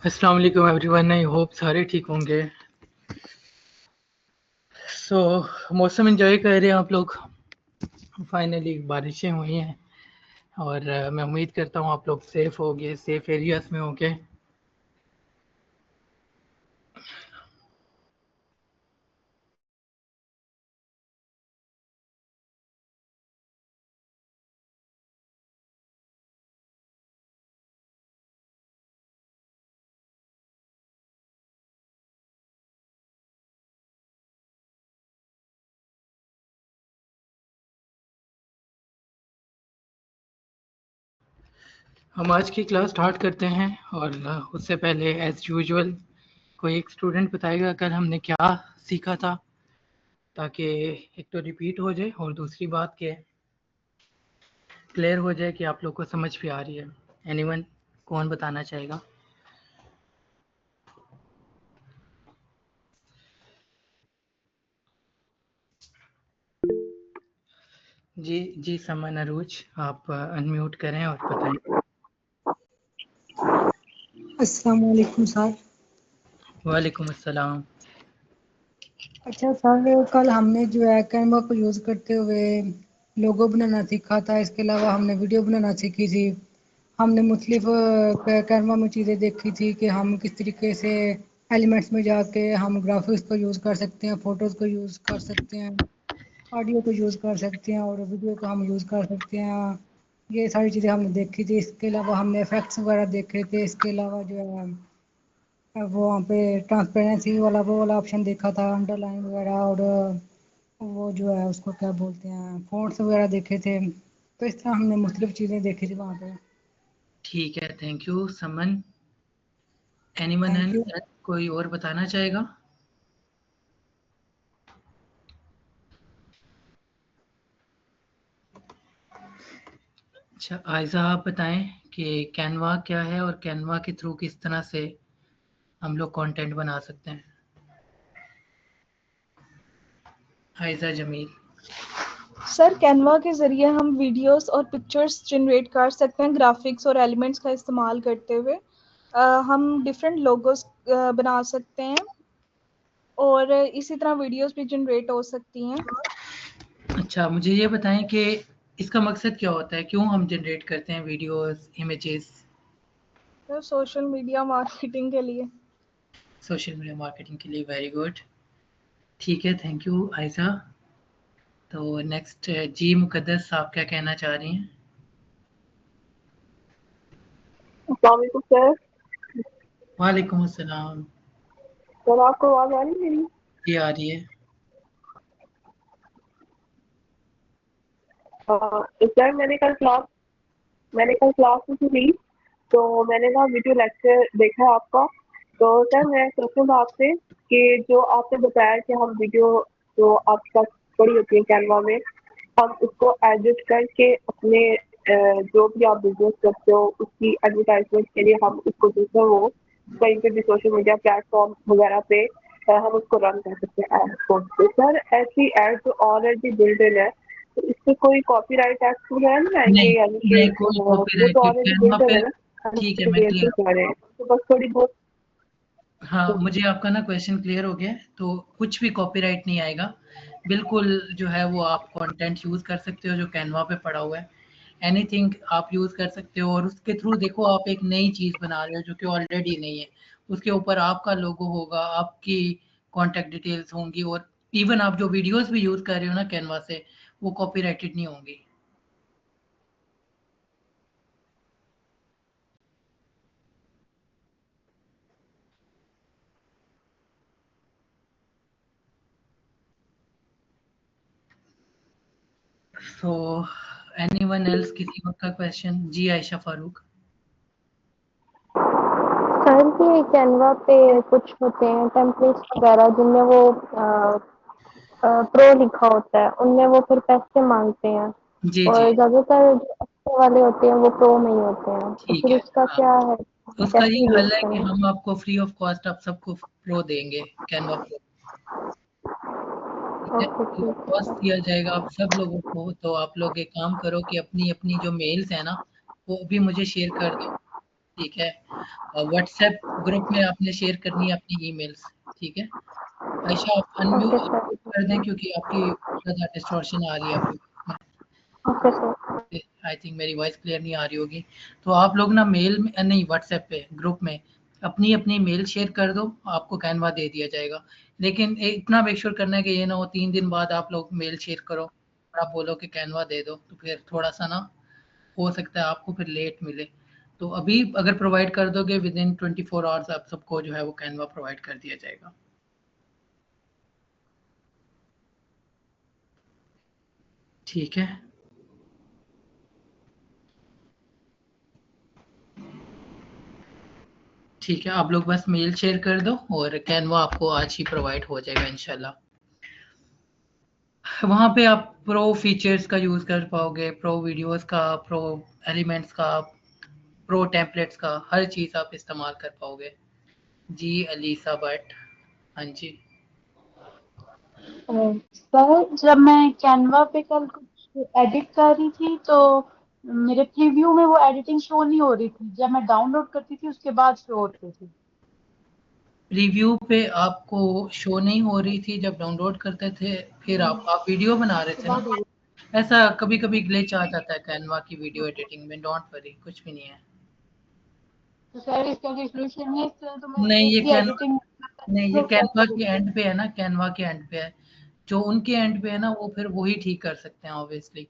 अस्सलाम वालेकुम everyone, I hope सारे ठीक होंगे। मौसम एंजॉय कर रहे हैं आप लोग। फाइनली बारिशें हुई हैं और मैं उम्मीद करता हूँ आप लोग सेफ होंगे, सेफ एरियाज में होंगे। हम आज की क्लास स्टार्ट करते हैं और उससे पहले एज यूजुअल कोई एक स्टूडेंट बताएगा कल हमने क्या सीखा था, ताकि एक तो रिपीट हो जाए और दूसरी बात के क्लियर हो जाए कि आप लोग को समझ भी आ रही है। एनीवन, कौन बताना चाहेगा? जी समन अरूज, आप अनम्यूट करें और बताएं। अस्सलाम वालेकुम सर। वालेकुम अस्सलाम। अच्छा सर, कल हमने जो है कैनवा को यूज़ करते हुए लोगो बनाना सीखा था। इसके अलावा हमने वीडियो बनाना सीखी थी। हमने मुख्तलिफ कैनवा में चीज़ें देखी थी कि हम किस तरीके से एलिमेंट्स में जाके हम ग्राफिक्स को यूज़ कर सकते हैं, फ़ोटोज़ को यूज़ कर सकते हैं, ऑडियो को यूज़ कर सकते हैं और वीडियो को हम यूज़ कर सकते हैं। ये सारी चीज़ें हमने देखी थी। इसके अलावा हमने इफ़ेक्ट्स वगैरह देखे थे। इसके अलावा जो है वो वहाँ पे ट्रांसपेरेंसी वो वाला ऑप्शन देखा था, अंडरलाइन वगैरह, और वो जो है उसको क्या बोलते हैं, फ़ॉन्ट्स वगैरह देखे थे। तो इस तरह हमने मुख्तलिफ चीज़ें देखी थी वहाँ पे। ठीक है, thank you Saman. Anyone thank you. Else कोई और बताना चाहेगा? अच्छा, आयज़ा आप बताएं कि कैनवा क्या है और कैनवा के थ्रू किस तरह से हम लोग कंटेंट बना सकते हैं। आयज़ा जमील। सर, कैनवा के ज़रिए हम वीडियोस और पिक्चर्स जनरेट कर सकते हैं ग्राफिक्स और एलिमेंट्स का इस्तेमाल करते हुए। हम डिफरेंट लोगोस बना सकते हैं और इसी तरह वीडियोस भी जनरेट हो सकती हैं। अच्छा, मुझे ये बताएं कि इसका मकसद क्या होता है, क्यों हम जनरेट करते हैं वीडियोस, इमेजेस? तो सोशल मीडिया मार्केटिंग के लिए। सोशल मीडिया मार्केटिंग के लिए। वेरी गुड, ठीक है, थैंक यू आयज़ा। तो नेक्स्ट जी मुकद्दस, आप क्या कहना चाह रही हैं? अस्सलाम वालेकुम सर। वालेकुम अस्सलाम। सर आपको आवाज़ आ रही है मेरी? जी आ रही है। सर मैंने कल क्लास में थी, तो मैंने ना वीडियो लेक्चर देखा है आपका। तो सर मैं सोच रहा था आपसे कि जो आपने बताया कि हम वीडियो जो आपके पास पड़ी होती है कैनवा में, हम उसको एडिट करके अपने जो भी आप बिजनेस करते हो उसकी एडवर्टाइजमेंट के लिए हम उसको दूसरा वो कहीं पे भी सोशल मीडिया प्लेटफॉर्म वगैरह पे हम उसको रन कर सकते हैं एड्स को। तो सर ऐसी एड जो ऑलरेडी बिल्ड इन है, तो इससे कोई कॉपीराइट एक्ट वगैरह नहीं आएंगे? नहीं, यानी कि नहीं कोई वो कॉपीराइट तो नहीं ऑलरेडी कैनवा बिल्ड इन पे। है ना, हम ठीक है, उसको मैं क्रिएट क्लियर। कर रहे हैं तो बस थोड़ी बहुत। हाँ, मुझे आपका ना क्वेश्चन क्लियर हो गया है, तो कुछ भी कॉपीराइट नहीं आएगा। बिल्कुल जो है वो आप कंटेंट यूज़ कर सकते हो जो कैनवा पे पड़ा हुआ है। एनीथिंग आप यूज़ कर सकते हो और उसके थ्रू देखो आप एक नई चीज़ बना रहे हो जो कि ऑलरेडी नहीं है। उसके ऊपर आपका लोगो होगा, आपकी कॉन्टैक्ट डिटेल्स होंगी और इवन आप जो वीडियोज़ भी यूज़ कर रहे हो ना कैनवा से, वो कॉपीराइटेड नहीं होंगी। सो एनीवन एल्स, किसी और का क्वेश्चन? जी आयशा फारूक। सर कि कैनवा पे कुछ होते हैं टेम्पलेट्स वगैरह जिनमें वो प्रो लिखा होता है, उनमें वो फिर पैसे मांगते हैं जी और जी, ज्यादातर जो अच्छे वाले होते हैं वो प्रो में ही होते हैं, तो ठीक फिर है। उसका हाँ, क्या है, उसका कैसे ये यूज हल है कि करें? हम आपको फ्री ऑफ कॉस्ट आप सबको प्रो देंगे, कैनवा प्रो। ठीक है, ओके फ्री ऑफ ठीक है कॉस्ट सर। दिया जाएगा आप सब लोगों को। तो आप लोग एक काम करो कि अपनी अपनी जो मेल्स है ना वो भी मुझे शेयर कर दो। ठीक है, व्हाट्सएप ग्रुप में आपने शेयर करनी है अपनी ईमेल्स। ठीक है आयशा, आप ओके अनम्यूट सर। कर दें क्योंकि आपकी ज़्यादा डिस्टॉर्शन आ रही है आपकी में। Okay sir. आई थिंक मेरी वॉइस क्लियर नहीं आ रही होगी। तो आप लोग ना मेल में नहीं, व्हाट्सएप पे ग्रुप में अपनी अपनी मेल शेयर कर दो, आपको कैनवा दे दिया जाएगा। लेकिन इतना मेक श्योर करना है कि ये ना हो 3 दिन बाद आप लोग मेल शेयर करो और आप बोलो कि कैनवा दे दो, तो फिर थोड़ा सा ना हो सकता है आपको फिर लेट मिले। तो अभी अगर प्रोवाइड कर दोगे विद इन 24 आवर्स आप सबको जो है वो कैनवा प्रोवाइड कर दिया जाएगा। ठीक है, ठीक है, आप लोग बस मेल शेयर कर दो और कैनवा आपको आज ही प्रोवाइड हो जाएगा इंशाल्लाह। वहाँ पे आप प्रो फीचर्स का यूज़ कर पाओगे, प्रो वीडियोस का, प्रो एलिमेंट्स का, प्रो टेम्पलेट्स का, हर चीज़ आप इस्तेमाल कर पाओगे। जी अलीसा भट्ट, हाँ जी। सर जब मैं कैनवा पे कल कुछ एडिट कर रही थी तो मेरे प्रीव्यू में वो एडिटिंग शो नहीं हो रही थी, जब मैं डाउनलोड करती थी उसके बाद शो होती थी। रिव्यू पे आपको शो नहीं हो रही थी जब डाउनलोड करते थे, फिर आप वीडियो बना रहे उसके थे बाद ना। हो रही ऐसा कभी कभी ग्लिच आ जाता है कैनवा की वीडियो एडिटिंग में, डोंट वरी, कुछ भी नहीं है। थी। तो सर इसका कोई सॉल्यूशन है? इससे तो मैं नहीं, ये सेफली कैनवा, एडिटिंग नहीं ये कैनवा के एंड पे है ना, कैनवा के एंड पे है। जो उनके एंड पे है ना वो फिर वही ठीक कर सकते हैं ऑब्वियसली।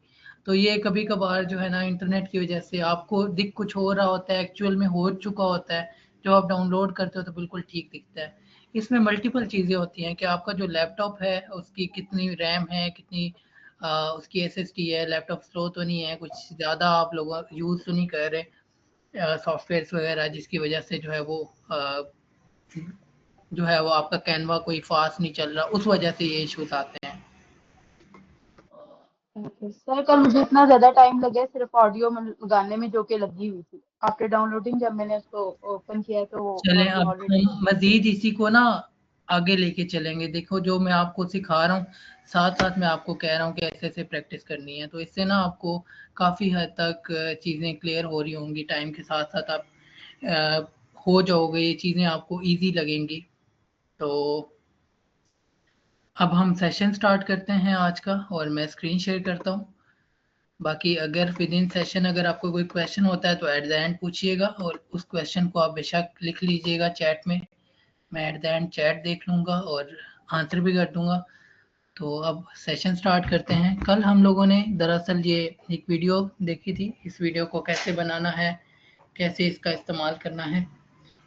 तो ये कभी कभार जो है ना इंटरनेट की वजह से आपको दिख कुछ हो रहा होता है, एक्चुअल में हो चुका होता है। जो आप डाउनलोड करते हो तो बिल्कुल ठीक दिखता है। इसमें मल्टीपल चीज़ें होती हैं कि आपका जो लैपटॉप है उसकी कितनी रैम है, कितनी उसकी एसएसडी है, लैपटॉप स्लो तो नहीं है, कुछ ज़्यादा आप लोग यूज़ तो नहीं कर रहे सॉफ्टवेयर्स वगैरह, जिसकी वजह से जो है वो जो है वो आपका कैनवा कोई फास्ट नहीं चल रहा, उस वजह से ये इश्यूज आते हैं। सर कल मुझे इतना ज्यादा टाइम लगा सिर्फ ऑडियो में गाने में जो कि लगी हुई थी। आफ्टर डाउनलोडिंग जब मैंने उसको ओपन किया तो चलें ऑडियो अब ऑलरेडी हम मज़ीद इसी को ना आगे लेके चलेंगे। देखो जो मैं आपको सिखा रहा हूँ, साथ-साथ मैं आपको कह रहा हूँ कि ऐसे-ऐसे प्रैक्टिस करनी है। तो इससे ना आपको काफ़ी हद तक चीज़ें क्लियर हो रही होंगी, टाइम के साथ-साथ आप हो जाओगे, ये चीज़ें आपको ईज़ी लगेंगी। तो अब हम सेशन स्टार्ट करते हैं आज का और मैं स्क्रीन शेयर करता हूँ। बाकी अगर विद इन सेशन अगर आपको कोई क्वेश्चन होता है तो एट द एंड पूछिएगा और उस क्वेश्चन को आप बेशक लिख लीजिएगा चैट में। मैं एट द एंड चैट देख लूँगा और आंसर भी कर दूँगा। तो अब सेशन स्टार्ट करते हैं। कल हम लोगों ने दरअसल ये एक वीडियो देखी थी, इस वीडियो को कैसे बनाना है, कैसे इसका इस्तेमाल करना है।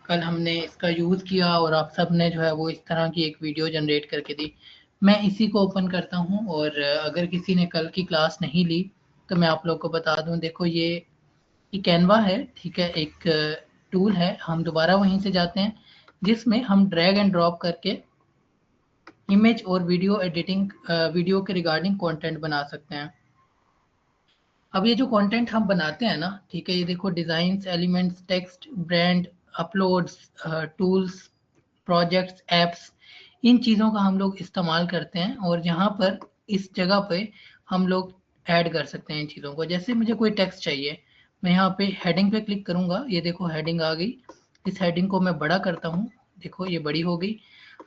कल हमने इसका यूज़ किया और आप सब ने जो है वो इस तरह की एक वीडियो जनरेट करके दी। मैं इसी को ओपन करता हूँ और अगर किसी ने कल की क्लास नहीं ली तो मैं आप लोग को बता दूँ। देखो ये कैनवा है, ठीक है, एक टूल है। हम दोबारा वहीं से जाते हैं जिसमें हम ड्रैग एंड ड्रॉप करके इमेज और वीडियो एडिटिंग, वीडियो के रिगार्डिंग कंटेंट बना सकते हैं। अब ये जो कंटेंट हम बनाते हैं ना, ठीक है, ये देखो designs, elements, text, brand, uploads, tools, projects, apps, इन चीज़ों का हम लोग इस्तेमाल करते हैं और यहाँ पर इस जगह पे हम लोग ऐड कर सकते हैं इन चीज़ों को। जैसे मुझे कोई टेक्स्ट चाहिए, मैं यहाँ पे हेडिंग पे क्लिक करूँगा, ये देखो हेडिंग आ गई। इस हेडिंग को मैं बड़ा करता हूँ, देखो ये बड़ी हो गई।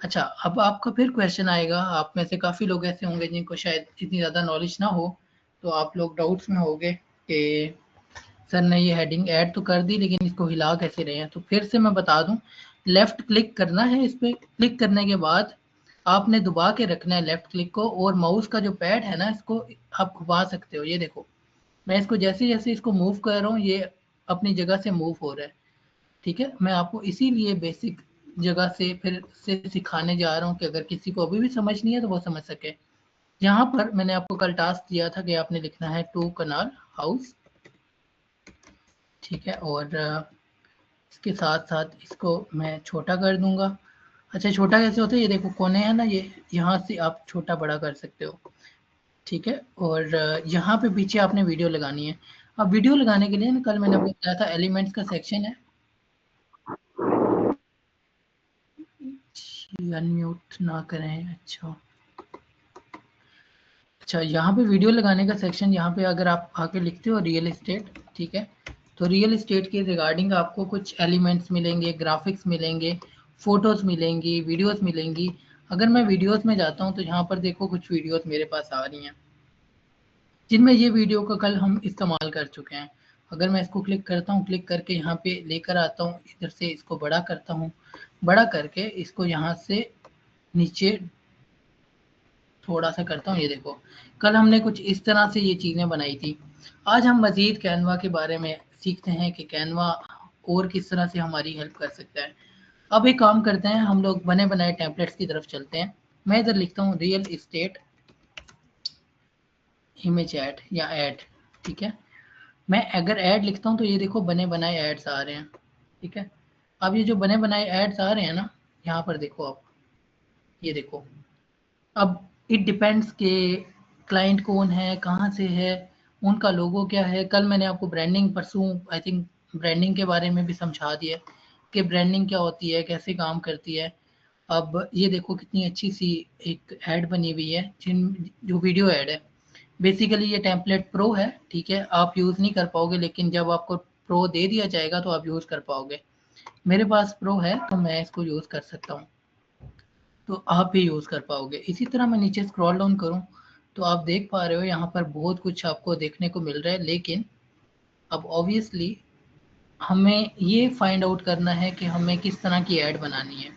अच्छा, अब आपका फिर क्वेश्चन आएगा, आप में से काफ़ी लोग ऐसे होंगे जिनको शायद इतनी ज़्यादा नॉलेज ना हो, तो आप लोग डाउट्स में होंगे कि सर ने ये हेडिंग ऐड तो कर दी लेकिन इसको हिला कैसे रहे हैं। तो फिर से मैं बता दूं, लेफ्ट क्लिक करना है, इस पर क्लिक करने के बाद आपने दबा के रखना है लेफ्ट क्लिक को और माउस का जो पैड है ना इसको आप घुमा सकते हो। ये देखो मैं इसको जैसे जैसे इसको मूव कर रहा हूँ ये अपनी जगह से मूव हो रहा है। ठीक है, मैं आपको इसीलिए बेसिक जगह से फिर से सिखाने जा रहा हूँ कि अगर किसी को अभी भी समझ नहीं है तो वो समझ सके। यहाँ पर मैंने आपको कल टास्क दिया था कि आपने लिखना है टू कनाल हाउस, ठीक है, और इसके साथ साथ इसको मैं छोटा कर दूंगा अच्छा छोटा कैसे होता है, ये देखो कोने है ना, ये यहाँ से आप छोटा बड़ा कर सकते हो, ठीक है। और यहाँ पे पीछे आपने वीडियो लगानी है। अब वीडियो लगाने के लिए ना कल मैंने आपको बताया था एलिमेंट्स का सेक्शन है, अनम्यूट ना करें। अच्छा यहाँ पे वीडियो लगाने का सेक्शन, यहाँ पे अगर आप आके लिखते हो रियल एस्टेट, ठीक है, तो रियल एस्टेट के रिगार्डिंग आपको कुछ एलिमेंट्स मिलेंगे, ग्राफिक्स मिलेंगे, फोटोज मिलेंगी, वीडियोस मिलेंगी। अगर मैं वीडियोस में जाता हूँ तो यहाँ पर देखो कुछ वीडियोस मेरे पास आ रही हैं जिनमें ये वीडियो का कल हम इस्तेमाल कर चुके हैं। अगर मैं इसको क्लिक करता हूँ, क्लिक करके यहाँ पे लेकर आता हूँ, इधर से इसको बड़ा करता हूँ, बड़ा करके इसको यहाँ से नीचे थोड़ा सा करता हूँ, ये देखो कल हमने कुछ इस तरह से ये चीज़ें बनाई थी। आज हम मज़ीद कैनवा के बारे में सीखते हैं कि कैनवा और किस तरह से हमारी हेल्प कर सकता है। अब एक काम करते हैं, हम लोग बने बनाए टेम्पलेट्स की तरफ चलते हैं। मैं इधर लिखता हूँ रियल एस्टेट इमेज ऐड या ऐड, ठीक है। मैं अगर ऐड लिखता हूँ तो ये देखो बने बनाए एड्स आ रहे हैं, ठीक है। अब ये जो बने बनाए एड्स आ रहे हैं ना, यहाँ पर देखो आप, ये देखो। अब इट डिपेंड्स के क्लाइंट कौन है, कहाँ से है, उनका लोगो क्या है। कल मैंने आपको ब्रांडिंग, परसों आई थिंक ब्रांडिंग के बारे में भी समझा दिया कि ब्रांडिंग क्या होती है, कैसे काम करती है। अब ये देखो कितनी अच्छी सी एक ऐड बनी हुई है, जो वीडियो ऐड है। बेसिकली ये टेम्पलेट प्रो है, ठीक है, आप यूज़ नहीं कर पाओगे, लेकिन जब आपको प्रो दे दिया जाएगा तो आप यूज़ कर पाओगे। मेरे पास प्रो है तो मैं इसको यूज़ कर सकता हूँ, तो आप भी यूज़ कर पाओगे। इसी तरह मैं नीचे स्क्रॉल डाउन करूँ तो आप देख पा रहे हो यहाँ पर बहुत कुछ आपको देखने को मिल रहा है, लेकिन अब ऑब्वियसली हमें ये फाइंड आउट करना है कि हमें किस तरह की ऐड बनानी है।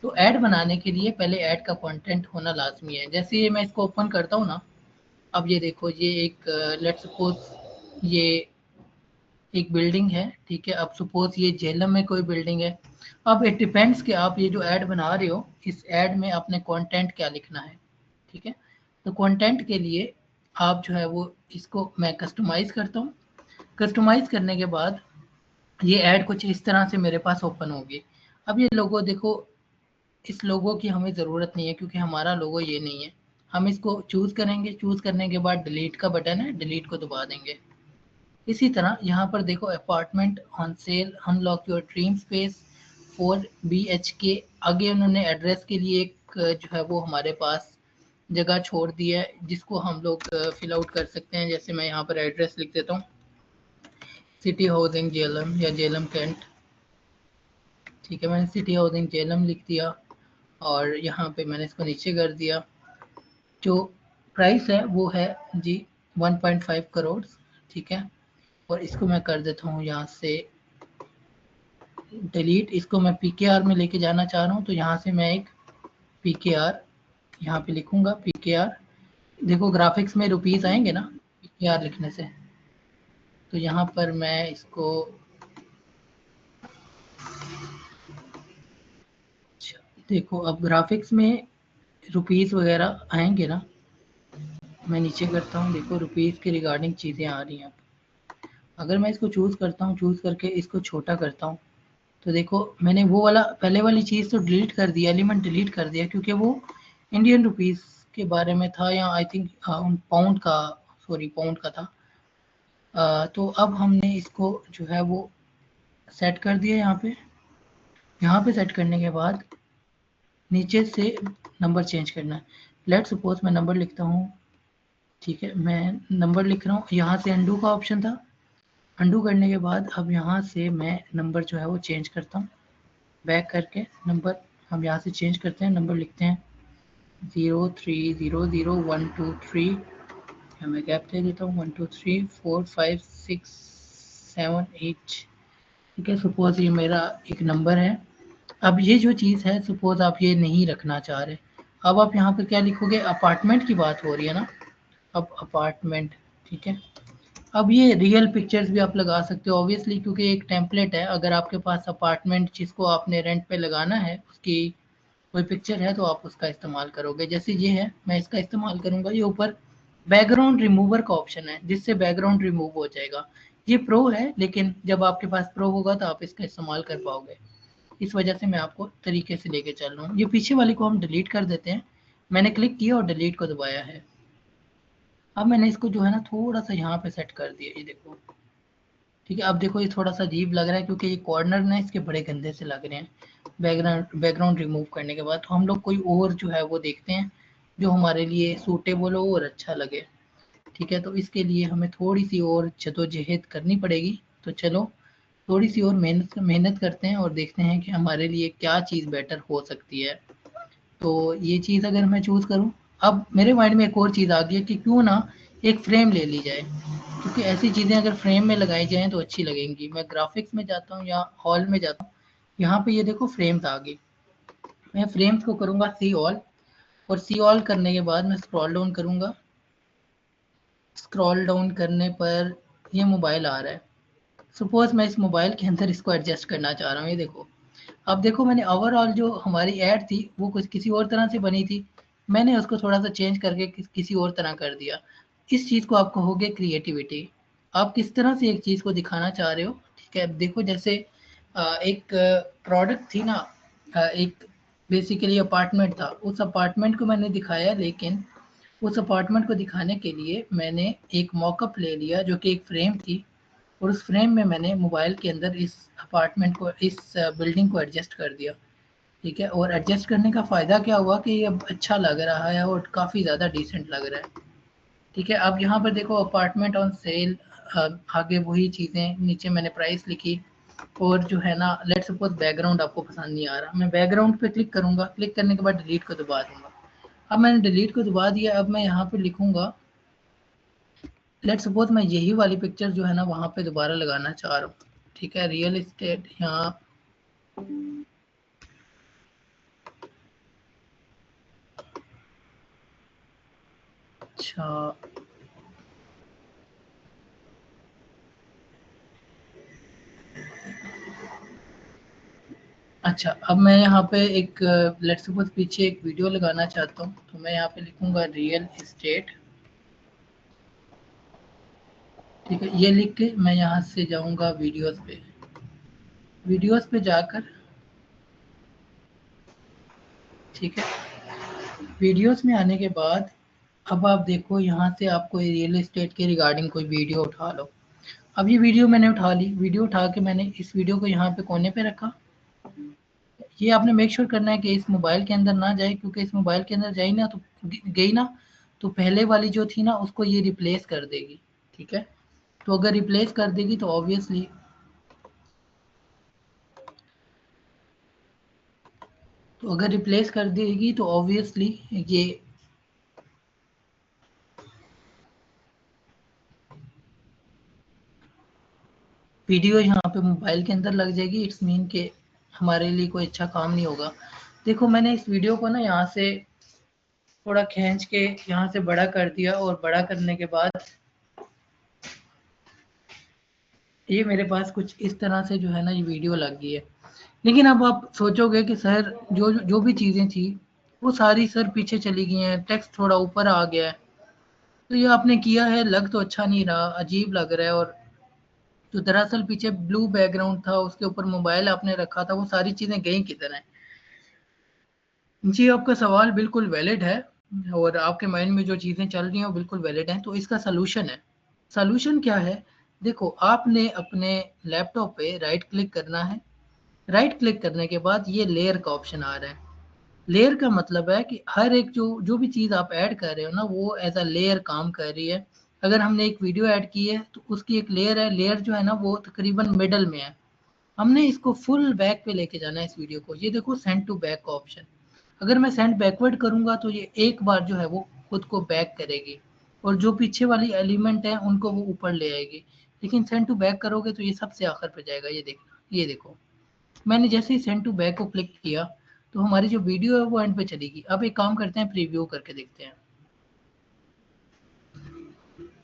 तो ऐड बनाने के लिए पहले ऐड का कंटेंट होना लाजमी है। जैसे ये मैं इसको ओपन करता हूँ ना, अब ये देखो ये एक लेट्स सपोज ये एक बिल्डिंग है, ठीक है। अब सपोज ये झेलम में कोई बिल्डिंग है। अब इट डिपेंड्स कि आप ये जो ऐड बना रहे हो, इस ऐड में आपने कंटेंट क्या लिखना है, ठीक है। तो कंटेंट के लिए आप जो है वो इसको मैं कस्टमाइज करता हूँ। कस्टमाइज करने के बाद ये ऐड कुछ इस तरह से मेरे पास ओपन होगी। अब ये लोगो देखो, इस लोगो की हमें ज़रूरत नहीं है क्योंकि हमारा लोगो ये नहीं है। हम इसको चूज़ करेंगे, चूज़ करने के बाद डिलीट का बटन है, डिलीट को दबा देंगे। इसी तरह यहाँ पर देखो apartment on sale, unlock your dream space 4 BHK। आगे उन्होंने एड्रेस के लिए एक जो है वो हमारे पास जगह छोड़ दी है जिसको हम लोग फिल आउट कर सकते हैं। जैसे मैं यहाँ पर एड्रेस लिख देता हूँ, सिटी हाउसिंग जेलम या जेलम कैंट, ठीक है। मैंने सिटी हाउसिंग जेलम लिख दिया और यहाँ पे मैंने इसको नीचे कर दिया। जो प्राइस है वो है जी 1.5 करोड़, ठीक है। और इसको मैं कर देता हूँ यहाँ से डिलीट। इसको मैं PKR में लेके जाना चाह रहा हूँ, तो यहाँ से मैं एक PKR यहाँ पे लिखूंगा, PKR। देखो ग्राफिक्स में रुपीस आएंगे ना PKR लिखने से, तो यहाँ पर मैं इसको देखो अब ग्राफिक्स में रुपीस वगैरह आएंगे ना। मैं नीचे करता हूँ, देखो रुपीस के रिगार्डिंग चीज़ें आ रही हैं। अगर मैं इसको चूज़ करता हूँ, चूज़ करके इसको छोटा करता हूँ, तो देखो मैंने वो वाला पहले वाली चीज़ तो डिलीट कर दिया, एलिमेंट डिलीट कर दिया क्योंकि वो इंडियन रुपीस के बारे में था, या आई थिंक पाउंड का, सॉरी पाउंड का था। तो अब हमने इसको जो है वो सेट कर दिया यहाँ पे। यहाँ पे सेट करने के बाद नीचे से नंबर चेंज करना है। लेट सपोज मैं नंबर लिखता हूँ, ठीक है, मैं नंबर लिख रहा हूँ। यहाँ से अंडू का ऑप्शन था, अंडू करने के बाद अब यहाँ से मैं नंबर जो है वो चेंज करता हूँ। बैक करके नंबर हम यहाँ से चेंज करते हैं, नंबर लिखते हैं 03000123। मैं गैप दे देता हूँ 1 2 3 4 5 6 7 8, ठीक है। सपोज ये मेरा एक नंबर है। अब ये जो चीज़ है, सपोज आप ये नहीं रखना चाह रहे, अब आप यहाँ पर क्या लिखोगे, अपार्टमेंट की बात हो रही है ना, अब अपार्टमेंट, ठीक है। अब ये रियल पिक्चर्स भी आप लगा सकते हो ऑब्वियसली, क्योंकि एक टेम्पलेट है। अगर आपके पास अपार्टमेंट जिसको आपने रेंट पे लगाना है उसकी कोई पिक्चर है तो आप उसका इस्तेमाल करोगे। जैसे ये है, मैं इसका इस्तेमाल करूंगा। ये ऊपर बैकग्राउंड रिमूवर का ऑप्शन है जिससे बैकग्राउंड रिमूव हो जाएगा। ये प्रो है, लेकिन जब आपके पास प्रो होगा तो आप इसका इस्तेमाल कर पाओगे। इस वजह से मैं आपको तरीके से लेके चल रहा हूँ। ये पीछे वाली को हम डिलीट कर देते हैं। मैंने क्लिक किया और डिलीट को दबाया है। अब मैंने इसको जो है ना थोड़ा सा यहाँ पे सेट कर दिया, ये देखो, ठीक है। अब देखो ये थोड़ा सा अजीब लग रहा है क्योंकि ये कॉर्नर ना इसके बड़े गंदे से लग रहे हैं बैकग्राउंड रिमूव करने के बाद। तो हम लोग कोई और जो है वो देखते हैं जो हमारे लिए सूटेबल हो और अच्छा लगे, ठीक है। तो इसके लिए हमें थोड़ी सी और जद्दोजहद करनी पड़ेगी। तो चलो थोड़ी सी और मेहनत करते हैं और देखते हैं कि हमारे लिए क्या चीज़ बेटर हो सकती है। तो ये चीज़ अगर मैं चूज़ करूँ, अब मेरे माइंड में एक और चीज़ आ गई है कि क्यों ना एक फ्रेम ले ली जाए, क्योंकि ऐसी चीज़ें अगर फ्रेम में लगाई जाएँ तो अच्छी लगेंगी। मैं ग्राफिक्स में जाता हूँ या हॉल में जाता हूँ, यहाँ पे ये देखो फ्रेम्स आ गई। मैं फ्रेम्स को करूँगा सी ऑल, और सी ऑल करने के बाद मैं स्क्रॉल डाउन करूँगा। स्क्रॉल डाउन करने पर ये मोबाइल आ रहा है। सपोज मैं इस मोबाइल के अंदर इसको एडजस्ट करना चाह रहा हूँ, ये देखो। अब देखो मैंने ओवरऑल जो हमारी ऐड थी वो कुछ किसी और तरह से बनी थी, मैंने उसको थोड़ा सा चेंज करके किसी और तरह कर दिया। इस चीज़ को आप कहोगे क्रिएटिविटी। आप किस तरह से एक चीज़ को दिखाना चाह रहे हो, ठीक है। देखो जैसे एक प्रोडक्ट थी ना, एक बेसिकली अपार्टमेंट था, उस अपार्टमेंट को मैंने दिखाया, लेकिन उस अपार्टमेंट को दिखाने के लिए मैंने एक मॉकअप ले लिया जो कि एक फ्रेम थी, और उस फ्रेम में मैंने मोबाइल के अंदर इस अपार्टमेंट को, इस बिल्डिंग को एडजस्ट कर दिया, ठीक है। और एडजस्ट करने का फ़ायदा क्या हुआ कि ये अब अच्छा लग रहा है और काफ़ी ज़्यादा डिसेंट लग रहा है, ठीक है। अब यहाँ पर देखो अपार्टमेंट ऑन सेल, आगे वही चीज़ें, नीचे मैंने प्राइस लिखी, और जो है ना लेट्स सपोज बैकग्राउंड आपको पसंद नहीं आ रहा, मैं बैकग्राउंड पे क्लिक करूँगा, क्लिक करने के बाद डिलीट को दबा दूँगा। अब मैंने डिलीट को दबा दिया। अब मैं यहाँ पे लिखूँगा, लेट्स सपोज मैं यही वाली पिक्चर जो है ना वहाँ पे दोबारा लगाना चाह रहा हूँ, ठीक है। रियल एस्टेट यहाँ, अच्छा अच्छा, अब मैं यहाँ पे एक लेट्स सपोज पीछे एक वीडियो लगाना चाहता हूँ, तो मैं यहाँ पे लिखूँगा रियल एस्टेट, ठीक है। ये लिख के मैं यहाँ से जाऊँगा वीडियोस पे, वीडियोस पे जाकर, ठीक है। वीडियोस में आने के बाद अब आप देखो यहाँ से आपको रियल एस्टेट के रिगार्डिंग कोई वीडियो उठा लो। अब ये वीडियो मैंने उठा ली, वीडियो उठा के मैंने इस वीडियो को यहाँ पे कोने पे रखा। ये आपने मेक श्योर करना है कि इस मोबाइल के अंदर ना जाए, क्योंकि इस मोबाइल के अंदर जाई ना तो गई ना तो पहले वाली जो थी ना उसको ये रिप्लेस कर देगी, ठीक है। तो अगर रिप्लेस कर देगी तो ऑब्वियसली ये वीडियो यहाँ पे मोबाइल के अंदर लग जाएगी। इट्स मीन के हमारे लिए कोई अच्छा काम नहीं होगा। देखो मैंने इस वीडियो को ना यहाँ से थोड़ा खींच के यहाँ से बड़ा कर दिया, और बड़ा करने के बाद ये मेरे पास कुछ इस तरह से जो है ना ये वीडियो लग गई है। लेकिन अब आप सोचोगे कि सर जो भी चीज़ें थी वो सारी सर पीछे चली गई हैं, टेक्स्ट थोड़ा ऊपर आ गया है, तो ये आपने किया है, लग तो अच्छा नहीं रहा, अजीब लग रहा है। और जो दरअसल पीछे ब्लू बैकग्राउंड था उसके ऊपर मोबाइल आपने रखा था, वो सारी चीज़ें गई किधर हैं? जी, आपका सवाल बिल्कुल वैलिड है, और आपके माइंड में जो चीज़ें चल रही हैं वो बिल्कुल वैलिड हैं। तो इसका सलूशन है। सलूशन क्या है? देखो आपने अपने लैपटॉप पे राइट क्लिक करना है। राइट क्लिक करने के बाद ये लेयर का ऑप्शन आ रहा है। लेयर का मतलब है कि हर एक जो भी चीज़ आप ऐड कर रहे हो ना वो एज अ लेयर काम कर रही है। अगर हमने एक वीडियो ऐड की है तो उसकी एक लेयर है, लेयर जो है ना वो तकरीबन मिडल में है। हमने इसको फुल बैक पे लेके जाना है इस वीडियो को। ये देखो सेंड टू बैक का ऑप्शन, अगर मैं सेंड बैकवर्ड करूंगा तो ये एक बार जो है वो खुद को बैक करेगी, और जो पीछे वाली एलिमेंट है उनको वो ऊपर ले आएगी। लेकिन सेंड टू बैक करोगे तो ये सबसे आखिर पे जाएगा। ये देखो मैंने जैसे ही सेंड टू बैक को क्लिक किया तो हमारी जो वीडियो है वो एंड पे चलेगी। अब एक काम करते हैं, प्रीव्यू करके देखते हैं।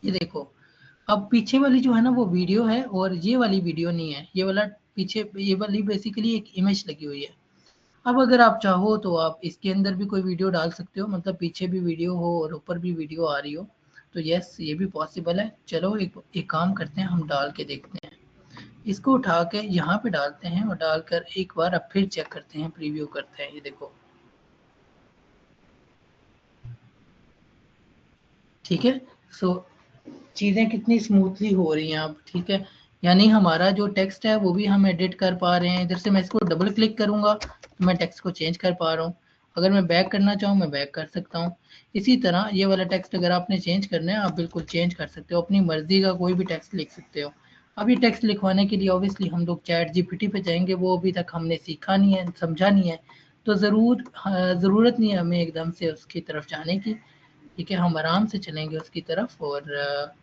ये देखो अब पीछे वाली जो है ना वो वीडियो है, और ये वाली वीडियो नहीं है। ये वाला पीछे, ये वाली बेसिकली एक इमेज लगी हुई है। अब अगर आप चाहो तो आप इसके अंदर भी कोई वीडियो डाल सकते हो, मतलब पीछे भी वीडियो हो और ऊपर भी वीडियो आ रही हो, तो यस ये भी पॉसिबल है। चलो एक काम करते हैं, हम डाल के देखते हैं। इसको उठा के यहाँ पे डालते हैं और डालकर एक बार अब फिर चेक करते हैं, प्रीव्यू करते हैं। ये देखो, ठीक है। सो चीज़ें कितनी स्मूथली हो रही हैं अब, ठीक है। यानी हमारा जो टेक्स्ट है वो भी हम एडिट कर पा रहे हैं। इधर से मैं इसको डबल क्लिक करूंगा तो मैं टेक्स्ट को चेंज कर पा रहा हूँ। अगर मैं बैक करना चाहूँ मैं बैक कर सकता हूँ। इसी तरह ये वाला टेक्स्ट अगर आपने चेंज करना है आप बिल्कुल चेंज कर सकते हो, अपनी मर्जी का कोई भी टेक्स्ट लिख सकते हो। अब ये टेक्स्ट लिखवाने के लिए ऑब्वियसली हम लोग चैट जीपीटी पे जाएंगे, वो अभी तक हमने सीखा नहीं है, समझा नहीं है, तो ज़रूरत नहीं है हमें एकदम से उसकी तरफ जाने की, ठीक है। हम आराम से चलेंगे उसकी तरफ। और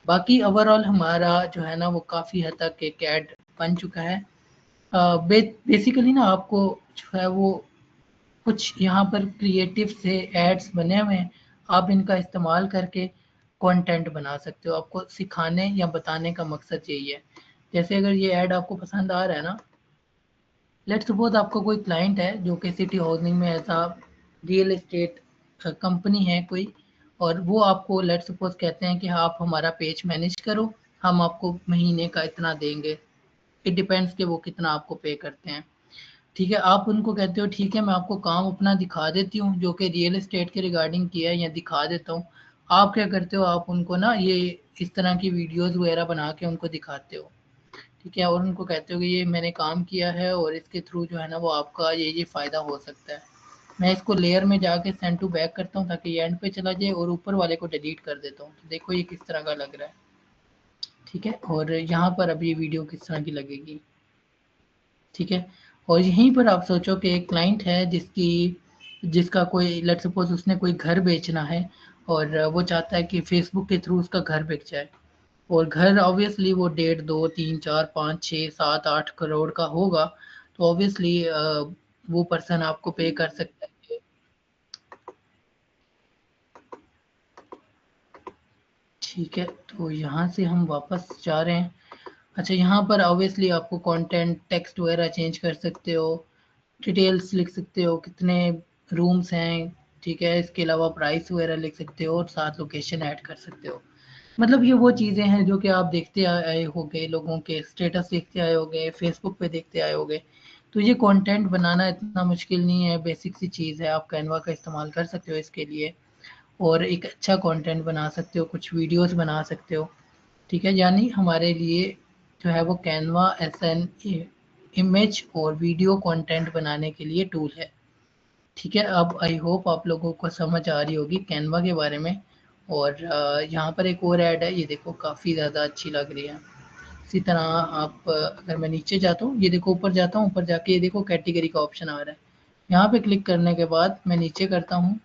बाकी ओवरऑल हमारा जो है ना वो काफ़ी हद तक एक ऐड बन चुका है। बेसिकली ना आपको जो है वो कुछ यहाँ पर क्रिएटिव से एड्स बने हुए हैं, आप इनका इस्तेमाल करके कंटेंट बना सकते हो। आपको सिखाने या बताने का मकसद यही है। जैसे अगर ये ऐड आपको पसंद आ रहा है ना, लेट्स सपोज आपका कोई क्लाइंट है जो कि सिटी हाउसिंग में ऐसा रियल एस्टेट कंपनी है कोई, और वो आपको लेट्स सपोज कहते हैं कि आप हमारा पेज मैनेज करो, हम आपको महीने का इतना देंगे। इट डिपेंड्स कि वो कितना आपको पे करते हैं, ठीक है। आप उनको कहते हो ठीक है मैं आपको काम अपना दिखा देती हूँ जो कि रियल एस्टेट के रिगार्डिंग किया है, या दिखा देता हूँ। आप क्या करते हो, आप उनको ना ये इस तरह की वीडियोस वगैरह बना के उनको दिखाते हो, ठीक है, और उनको कहते हो कि ये मैंने काम किया है और इसके थ्रू जो है ना वो आपका ये फ़ायदा हो सकता है। मैं इसको लेयर में जाके सेंड टू बैक करता हूँ ताकि ये एंड पे चला जाए, और ऊपर वाले को डिलीट कर देता हूँ। तो देखो ये किस तरह का लग रहा है, ठीक है। और यहाँ पर अब ये वीडियो किस तरह की लगेगी, ठीक है। और यहीं पर आप सोचो कि एक क्लाइंट है जिसका कोई लेट्स सपोज उसने कोई घर बेचना है, और वो चाहता है कि फेसबुक के थ्रू उसका घर बिक जाए। और घर ऑब्वियसली वो 1.5, 2, 3, 4, 5, 6, 7, 8 करोड़ का होगा, तो ऑब्वियसली वो पर्सन आपको पे कर सकता है। ठीक है, तो यहाँ से हम वापस जा रहे हैं। अच्छा, यहाँ पर ऑब्वियसली आपको कंटेंट टेक्स्ट वगैरह चेंज कर सकते हो, डिटेल्स लिख सकते हो, कितने रूम्स हैं, ठीक है। इसके अलावा प्राइस वगैरह लिख सकते हो और साथ लोकेशन ऐड कर सकते हो। मतलब ये वो चीज़ें हैं जो कि आप देखते आए होगे, लोगों के स्टेटस देखते आए होगे, फेसबुक पे देखते आए होगे। तो ये कंटेंट बनाना इतना मुश्किल नहीं है, बेसिक सी चीज़ है। आप कैनवा का इस्तेमाल कर सकते हो इसके लिए और एक अच्छा कंटेंट बना सकते हो, कुछ वीडियोस बना सकते हो, ठीक है। यानी हमारे लिए जो है वो कैनवा एस एन इमेज और वीडियो कंटेंट बनाने के लिए टूल है, ठीक है। अब आई होप आप लोगों को समझ आ रही होगी कैनवा के बारे में। और यहाँ पर एक और ऐड है, ये देखो काफ़ी ज़्यादा अच्छी लग रही है। इसी तरह आप अगर मैं नीचे जाता हूँ, ये देखो ऊपर जाता हूँ, ऊपर जाके ये देखो कैटेगरी का ऑप्शन आ रहा है। यहाँ पे क्लिक करने के बाद मैं नीचे करता हूँ,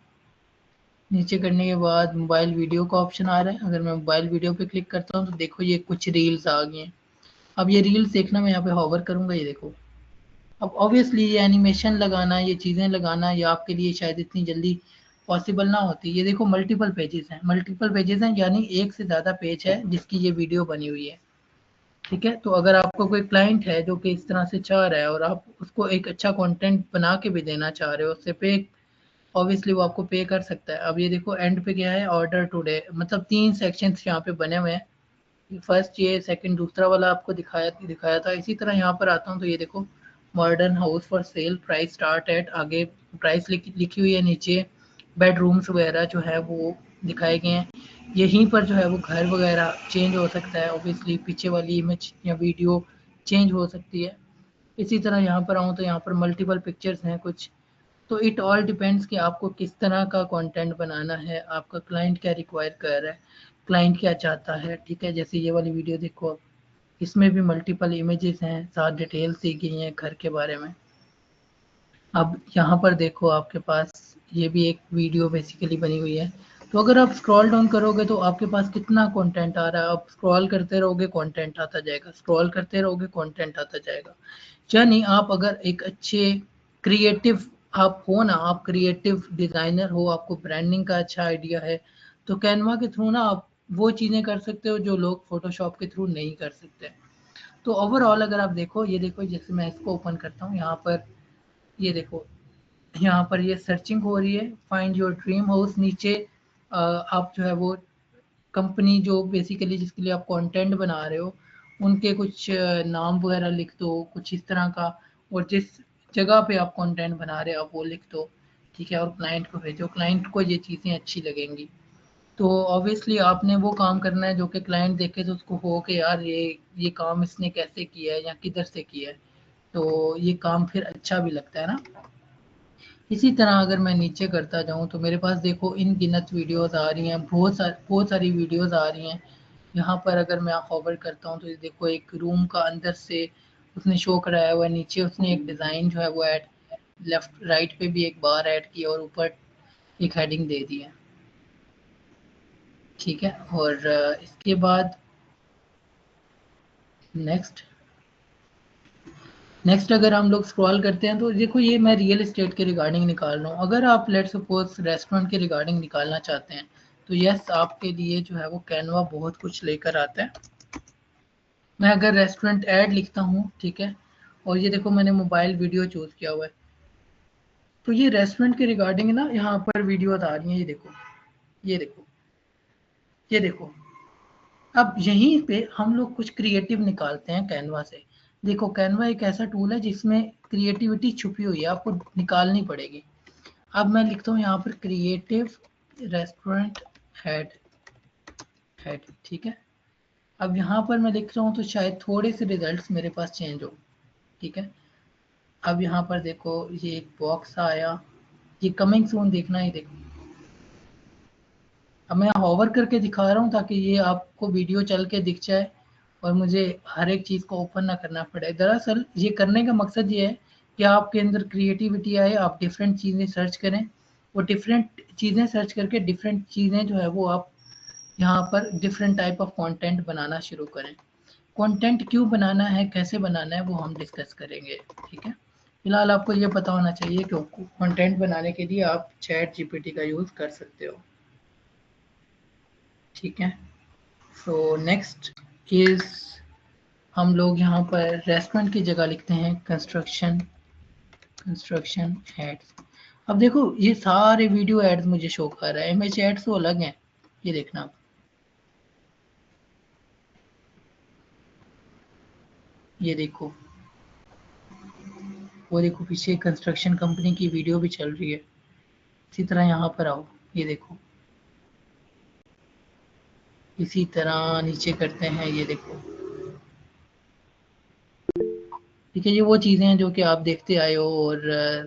नीचे करने के बाद मोबाइल वीडियो का ऑप्शन आ रहा है। अगर मैं मोबाइल वीडियो पे क्लिक करता हूँ तो देखो ये कुछ रील्स आ गई हैं। अब ये रील्स देखना, मैं यहाँ पे हॉवर करूँगा, ये देखो। अब ऑब्वियसली ये एनिमेशन लगाना, ये चीज़ें लगाना, ये आपके लिए शायद इतनी जल्दी पॉसिबल ना होती। ये देखो मल्टीपल पेजेस हैं, मल्टीपल पेजेस हैं यानी एक से ज़्यादा पेज है जिसकी ये वीडियो बनी हुई है, ठीक है। तो अगर आपको कोई क्लाइंट है जो कि इस तरह से चाह रहा है और आप उसको एक अच्छा कंटेंट बना के भी देना चाह रहे हो, उससे पे ऑब्वियसली वो आपको पे कर सकता है। अब ये देखो एंड पे क्या है, ऑर्डर टुडे, मतलब 3 सेक्शंस यहाँ पे बने हुए हैं। फर्स्ट ये, सेकंड दूसरा वाला आपको दिखाया था। इसी तरह यहाँ पर आता हूँ तो ये देखो modern house for sale, price start at, आगे प्राइस लिखी हुई है, नीचे बेडरूम्स वगैरह जो है वो दिखाए गए हैं। यहीं पर जो है वो घर वगैरह चेंज हो सकता है, ऑब्वियसली पीछे वाली इमेज या वीडियो चेंज हो सकती है। इसी तरह यहाँ पर आऊँ तो यहाँ पर मल्टीपल पिक्चर्स हैं कुछ। तो इट ऑल डिपेंड्स कि आपको किस तरह का कंटेंट बनाना है, आपका क्लाइंट क्या रिक्वायर कर रहा है, क्लाइंट क्या चाहता है, ठीक है। जैसे ये वाली वीडियो देखो, अब इसमें भी मल्टीपल इमेजेस हैं, साथ डिटेल्स दी गई हैं घर के बारे में। अब यहाँ पर देखो आपके पास ये भी एक वीडियो बेसिकली बनी हुई है। तो अगर आप स्क्रॉल डाउन करोगे तो आपके पास कितना कंटेंट आ रहा है, आप स्क्रॉल करते रहोगे कंटेंट आता जाएगा, स्क्रॉल करते रहोगे कंटेंट आता जाएगा। यानी आप अगर एक अच्छे क्रिएटिव आप हो ना, आप क्रिएटिव डिज़ाइनर हो, आपको ब्रांडिंग का अच्छा आइडिया है, तो कैनवा के थ्रू ना आप वो चीज़ें कर सकते हो जो लोग फोटोशॉप के थ्रू नहीं कर सकते। तो ओवरऑल अगर आप देखो, ये देखो जैसे मैं इसको ओपन करता हूँ, यहाँ पर ये देखो, यहाँ पर ये सर्चिंग हो रही है, फाइंड योर ड्रीम हाउस। नीचे आप जो है वो कंपनी जो बेसिकली जिसके लिए आप कंटेंट बना रहे हो उनके कुछ नाम वगैरह लिख दो, कुछ इस तरह का, और जिस जगह पे आप कंटेंट बना रहे हो आप वो लिख दो, ठीक है, और क्लाइंट को भेजो। क्लाइंट को ये चीज़ें अच्छी लगेंगी। तो ऑब्वियसली आपने वो काम करना है जो कि क्लाइंट देखे तो उसको हो कि यार ये काम इसने कैसे किया है या किधर से किया है, तो ये काम फिर अच्छा भी लगता है ना। इसी तरह अगर मैं नीचे करता जाऊँ तो मेरे पास देखो अनगिनत वीडियोस आ रही हैं, बहुत सारी वीडियोस आ रही हैं। यहाँ पर अगर मैं हॉवर करता हूँ तो ये देखो एक रूम का अंदर से उसने शो कराया हुआ है, नीचे उसने एक डिज़ाइन जो है वो ऐड, लेफ्ट राइट पे भी एक बार ऐड किया और ऊपर एक हेडिंग दे दी है, ठीक है। और इसके बाद नेक्स्ट अगर हम लोग स्क्रॉल करते हैं तो देखो ये मैं रियल एस्टेट के रिगार्डिंग निकाल रहा हूँ। अगर आप लेट्स सपोज रेस्टोरेंट के रिगार्डिंग निकालना चाहते हैं तो यस आपके लिए जो है वो कैनवा बहुत कुछ लेकर आता है। मैं अगर रेस्टोरेंट ऐड लिखता हूँ, ठीक है, और ये देखो मैंने मोबाइल वीडियो चूज किया हुआ है, तो ये रेस्टोरेंट के रिगार्डिंग ना यहाँ पर वीडियो आ रही है। ये देखो, ये देखो, ये देखो। अब यहीं पे हम लोग कुछ क्रिएटिव निकालते हैं कैनवा से। देखो कैनवा एक ऐसा टूल है जिसमें क्रिएटिविटी छुपी हुई है, आपको निकालनी पड़ेगी। अब मैं लिखता हूँ यहाँ पर क्रिएटिव रेस्टोरेंट हेड, ठीक है। अब यहाँ पर मैं लिख रहा हूँ तो शायद थोड़े से रिजल्ट्स मेरे पास चेंज हो, ठीक है। अब यहाँ पर देखो ये एक बॉक्स आया, ये कमिंग सून देखना ही देखो। अब मैं हॉवर करके दिखा रहा हूँ ताकि ये आपको वीडियो चल के दिख जाए और मुझे हर एक चीज़ को ओपन ना करना पड़े। दरअसल ये करने का मकसद ये है कि आपके अंदर क्रिएटिविटी आए, आप डिफरेंट चीज़ें सर्च करें और डिफरेंट चीज़ें सर्च करके डिफरेंट चीज़ें जो है वो आप यहाँ पर डिफरेंट टाइप ऑफ कंटेंट बनाना शुरू करें। कंटेंट क्यों बनाना है, कैसे बनाना है, वो हम डिस्कस करेंगे, ठीक है। फिलहाल आपको ये पता होना चाहिए कि कंटेंट बनाने के लिए आप चैट जीपीटी का यूज़ कर सकते हो, ठीक है। सो नेक्स्ट इज हम लोग यहाँ पर रेस्टोरेंट की जगह लिखते हैं कंस्ट्रक्शन एड्स। अब देखो ये सारे वीडियो एड्स मुझे शो कर रहा है, इमेज एड्स तो अलग हैं, ये देखना आप, ये देखो, वो देखो पीछे कंस्ट्रक्शन कंपनी की वीडियो भी चल रही है। इसी तरह यहाँ पर आओ, ये देखो, इसी तरह नीचे करते हैं, ये देखो, ठीक है। ये वो चीज़ें हैं जो कि आप देखते आए हो और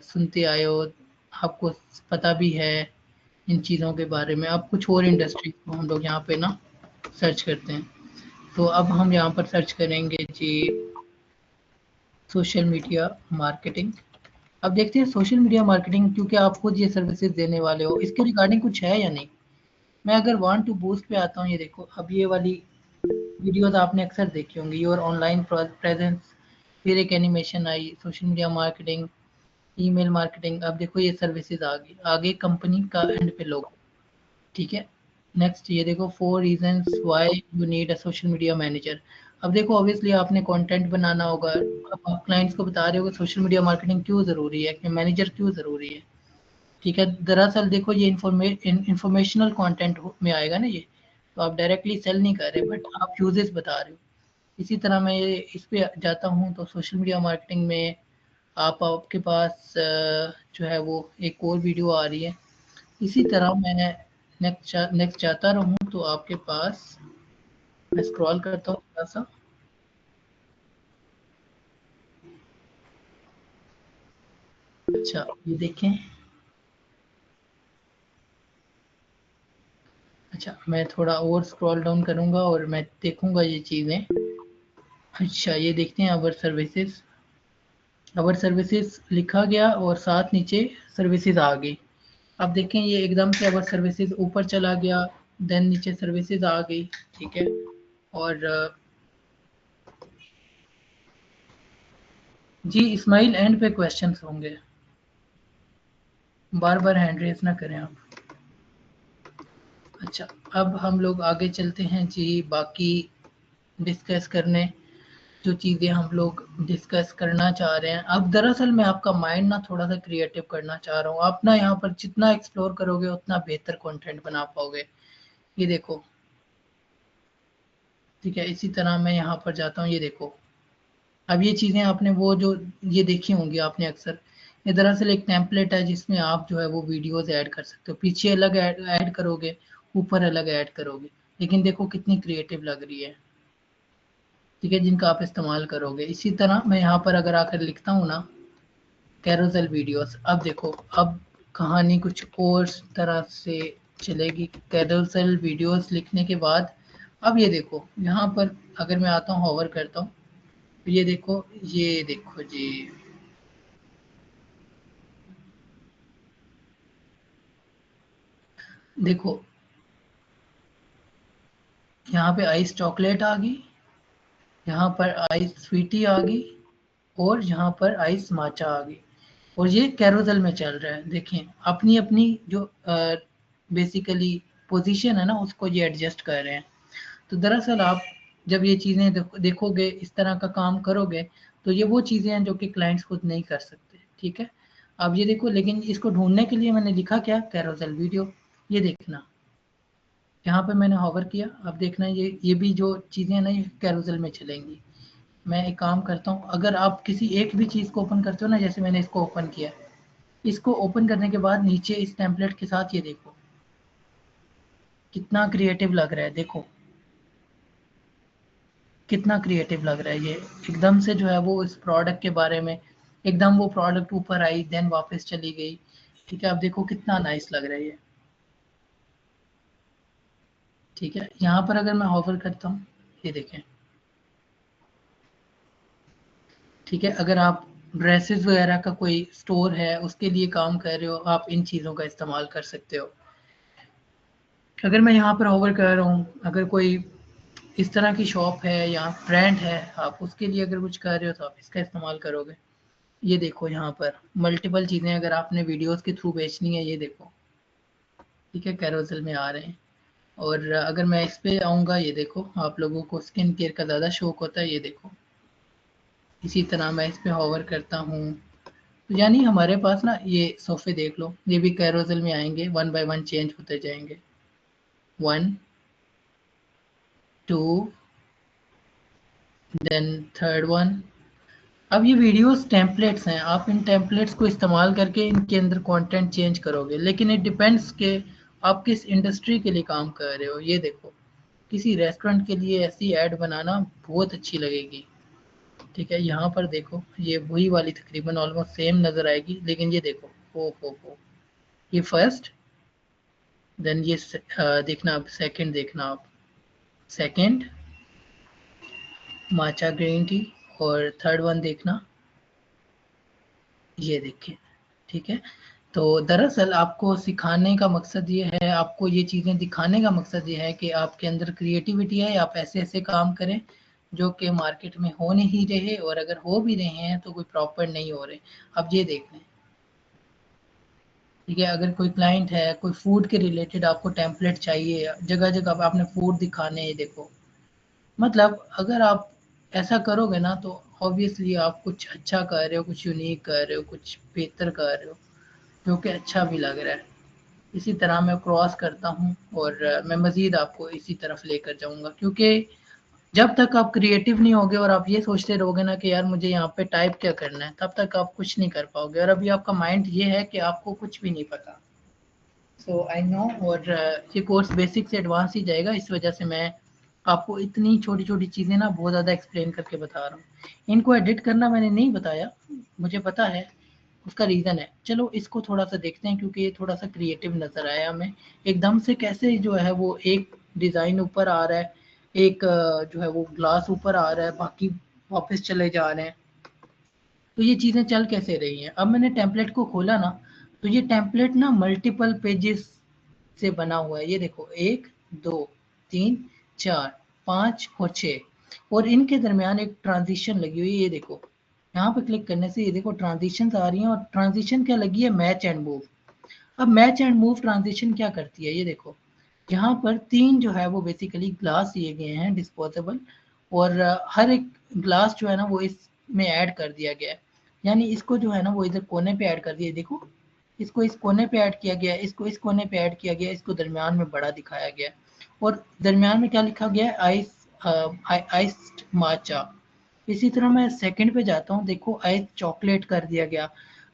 सुनते आए हो, आपको पता भी है इन चीज़ों के बारे में। अब कुछ और इंडस्ट्री को हम लोग यहाँ पे ना सर्च करते हैं। तो अब हम यहाँ पर सर्च करेंगे जी सोशल मीडिया मार्केटिंग। अब देखते हैं सोशल मीडिया मार्केटिंग, क्योंकि आप खुद ये सर्विसेज देने वाले हो, इसके रिगार्डिंग कुछ है या नहीं। मैं अगर वांट टू बूस्ट पे आता हूँ, ये देखो, अब ये वाली वीडियोस आपने अक्सर देखी होंगी, योर ऑनलाइन प्रेजेंस, फिर एक animation I, social media marketing, email marketing. अब देखो ये सर्विसेज आ गई, आगे कंपनी का एंड पे लोगो, ठीक है। नेक्स्ट ये देखो 4 reasons why you need a social media manager. अब देखो ऑब्वियसली आपने कंटेंट बनाना होगा, अब आप क्लाइंट्स को बता रहे हो कि सोशल मीडिया मार्केटिंग क्यों ज़रूरी है, कि मैनेजर क्यों ज़रूरी है, ठीक है। दरअसल देखो ये इंफॉर्मेशनल कंटेंट में आएगा ना ये, तो आप डायरेक्टली सेल नहीं कर रहे बट आप यूजेस बता रहे हो। इसी तरह मैं ये इस पे जाता हूँ तो सोशल मीडिया मार्केटिंग में आपके पास जो है वो एक और वीडियो आ रही है। इसी तरह मैं नेक्स्ट जाता रहूँ तो आपके पास, मैं स्क्रॉल करता हूँ थोड़ा सा, अच्छा ये देखें, अच्छा मैं थोड़ा और स्क्रॉल डाउन करूँगा और मैं देखूँगा ये चीज़ें। अच्छा ये देखते हैं अवर सर्विसेज लिखा गया और साथ नीचे सर्विसेज आ गई। अब देखें ये एकदम से अवर सर्विसेज ऊपर चला गया, देन नीचे सर्विसेज आ गई, ठीक है। और जी इस्माइल एंड पे क्वेश्चंस होंगे, बार बार हैंड रेस ना करें आप। अच्छा अब हम लोग आगे चलते हैं जी बाकी डिस्कस करने, जो चीज़ें हम लोग डिस्कस करना चाह रहे हैं। अब दरअसल मैं आपका माइंड ना थोड़ा सा क्रिएटिव करना चाह रहा हूँ। आप ना यहाँ पर जितना एक्सप्लोर करोगे उतना बेहतर कंटेंट बना पाओगे। ये देखो ठीक है। इसी तरह मैं यहाँ पर जाता हूँ, ये देखो अब ये चीज़ें आपने वो जो ये देखी होंगी आपने अक्सर, ये दरअसल एक टेम्पलेट है जिसमें आप जो है वो वीडियोस ऐड कर सकते हो, पीछे अलग ऐड करोगे, ऊपर अलग ऐड करोगे, लेकिन देखो कितनी क्रिएटिव लग रही है, ठीक है, जिनका आप इस्तेमाल करोगे। इसी तरह मैं यहाँ पर अगर आकर लिखता हूँ ना कैरोसेल वीडियोस, अब देखो अब कहानी कुछ और तरह से चलेगी। कैरोसेल वीडियोस लिखने के बाद अब ये देखो यहाँ पर अगर मैं आता हूँ होवर करता हूँ, ये देखो जी, देखो यहाँ पे आइस चॉकलेट आ गई, यहाँ पर आइस स्वीटी आ गई, और यहाँ पर आइस माचा आ गई, और ये कैरोसेल में चल रहा है। देखें अपनी अपनी जो बेसिकली पोजीशन है ना उसको ये एडजस्ट कर रहे हैं। तो दरअसल आप जब ये चीज़ें देखोगे, इस तरह का काम करोगे, तो ये वो चीज़ें हैं जो कि क्लाइंट्स खुद नहीं कर सकते, ठीक है। अब ये देखो, लेकिन इसको ढूंढने के लिए मैंने लिखा क्या, कैरोसेल वीडियो, ये देखना यहाँ पे मैंने हॉवर किया, अब देखना ये भी जो चीज़ें हैं ना ये कैरोसेल में चलेंगी। मैं एक काम करता हूँ, अगर आप किसी एक भी चीज़ को ओपन करते हो ना, जैसे मैंने इसको ओपन किया, इसको ओपन करने के बाद नीचे इस टेम्पलेट के साथ ये देखो कितना क्रिएटिव लग रहा है, देखो कितना क्रिएटिव लग रहा है ये। एकदम से जो है वो इस प्रोडक्ट के बारे में, एकदम वो प्रोडक्ट ऊपर आई देन वापस चली गई, ठीक है। अब देखो कितना नाइस लग रहा है ये, ठीक है। यहाँ पर अगर मैं हॉवर करता हूँ, ये देखें, ठीक है। अगर आप ड्रेसेस वगैरह का कोई स्टोर है उसके लिए काम कर रहे हो, आप इन चीज़ों का इस्तेमाल कर सकते हो। अगर मैं यहाँ पर हॉवर कर रहा हूँ, अगर कोई इस तरह की शॉप है या ब्रांड है, आप उसके लिए अगर कुछ कर रहे हो तो आप इसका इस्तेमाल करोगे। ये देखो यहाँ पर मल्टीपल चीज़ें अगर आपने वीडियोस के थ्रू बेचनी है, ये देखो, ठीक है, कैरोसेल में आ रहे हैं। और अगर मैं इस पे आऊँगा, ये देखो आप लोगों को स्किन केयर का ज़्यादा शौक होता है, ये देखो इसी तरह मैं इस पे हॉवर करता हूँ, तो यानी हमारे पास ना ये सोफ़े देख लो, ये भी कैरोसेल में आएंगे, वन बाय वन चेंज होते जाएंगे, 1 2 देन थर्ड वन। अब ये वीडियोस टेम्पलेट्स हैं, आप इन टेम्पलेट्स को इस्तेमाल करके इनके अंदर कंटेंट चेंज करोगे, लेकिन इट डिपेंड्स के आप किस इंडस्ट्री के लिए काम कर रहे हो। ये देखो किसी रेस्टोरेंट के लिए ऐसी ऐड बनाना बहुत अच्छी लगेगी, ठीक है। यहाँ पर देखो ये वही वाली तकरीबन ऑलमोस्ट सेम नज़र आएगी, लेकिन ये देखो हो ये फर्स्ट, देन ये देखना आप सेकंड, देखना आप सेकंड माचा ग्रीन टी, और थर्ड वन देखना, ये देखिए, ठीक है। तो दरअसल आपको सिखाने का मकसद ये है, आपको ये चीज़ें दिखाने का मकसद ये है कि आपके अंदर क्रिएटिविटी है, आप ऐसे ऐसे काम करें जो कि मार्केट में हो नहीं रहे, और अगर हो भी रहे हैं तो कोई प्रॉपर नहीं हो रहे। अब ये देख लें, ठीक है। अगर कोई क्लाइंट है, कोई फूड के रिलेटेड आपको टेम्पलेट चाहिए, जगह जगह आपने फूड दिखाने हैं, देखो मतलब अगर आप ऐसा करोगे ना तो ऑब्वियसली आप कुछ अच्छा कर रहे हो, कुछ यूनिक कर रहे हो, कुछ बेहतर कर रहे हो, जो कि अच्छा भी लग रहा है। इसी तरह मैं क्रॉस करता हूँ, और मैं मज़ीद आपको इसी तरफ लेकर जाऊँगा, क्योंकि जब तक आप क्रिएटिव नहीं होगे और आप ये सोचते रहोगे ना कि यार मुझे यहाँ पे टाइप क्या करना है, तब तक आप कुछ नहीं कर पाओगे। और अभी आपका माइंड ये है कि आपको कुछ भी नहीं पता। सो आई नो, और ये कोर्स बेसिक से एडवांस ही जाएगा, इस वजह से मैं आपको इतनी छोटी छोटी चीज़ें ना बहुत ज़्यादा एक्सप्लेन करके बता रहा हूँ। इनको एडिट करना मैंने नहीं बताया, मुझे पता है, उसका रीज़न है। चलो इसको थोड़ा सा देखते हैं, क्योंकि ये थोड़ा सा क्रिएटिव नज़र आया हमें। एकदम से कैसे जो है वो एक डिज़ाइन ऊपर आ रहा है, एक जो है वो ग्लास ऊपर आ रहा है, बाकी वापस चले जा रहे हैं, तो ये चीज़ें चल कैसे रही हैं। अब मैंने टेम्पलेट को खोला ना, तो ये टेम्पलेट ना मल्टीपल पेजेस से बना हुआ है। ये देखो 1 2 3 4 5 और 6, और इनके दरमियान एक ट्रांजिशन लगी हुई है। ये देखो यहाँ पे क्लिक करने से ये देखो ट्रांजिशंस आ रही हैं, और ट्रांजिशन क्या लगी है, मैच एंड मूव। अब मैच एंड मूव ट्रांजिशन क्या करती है, ये देखो यहाँ पर 3 जो है वो बेसिकली ग्लास दिए गए हैं डिस्पोजेबल, और हर एक ग्लास जो है ना वो इसमें ऐड कर दिया गया है। यानी इसको जो है ना वो इधर कोने पे ऐड कर दिया, देखो इसको इस कोने पे ऐड किया गया, इसको इस कोने पे ऐड किया गया, इसको दरमियान में बड़ा दिखाया गया, और दरमियान में क्या लिखा गया है, आइस आइस्ड माचा। इसी तरह मैं सेकंड पे जाता हूँ, देखो आइस चॉकलेट कर दिया गया।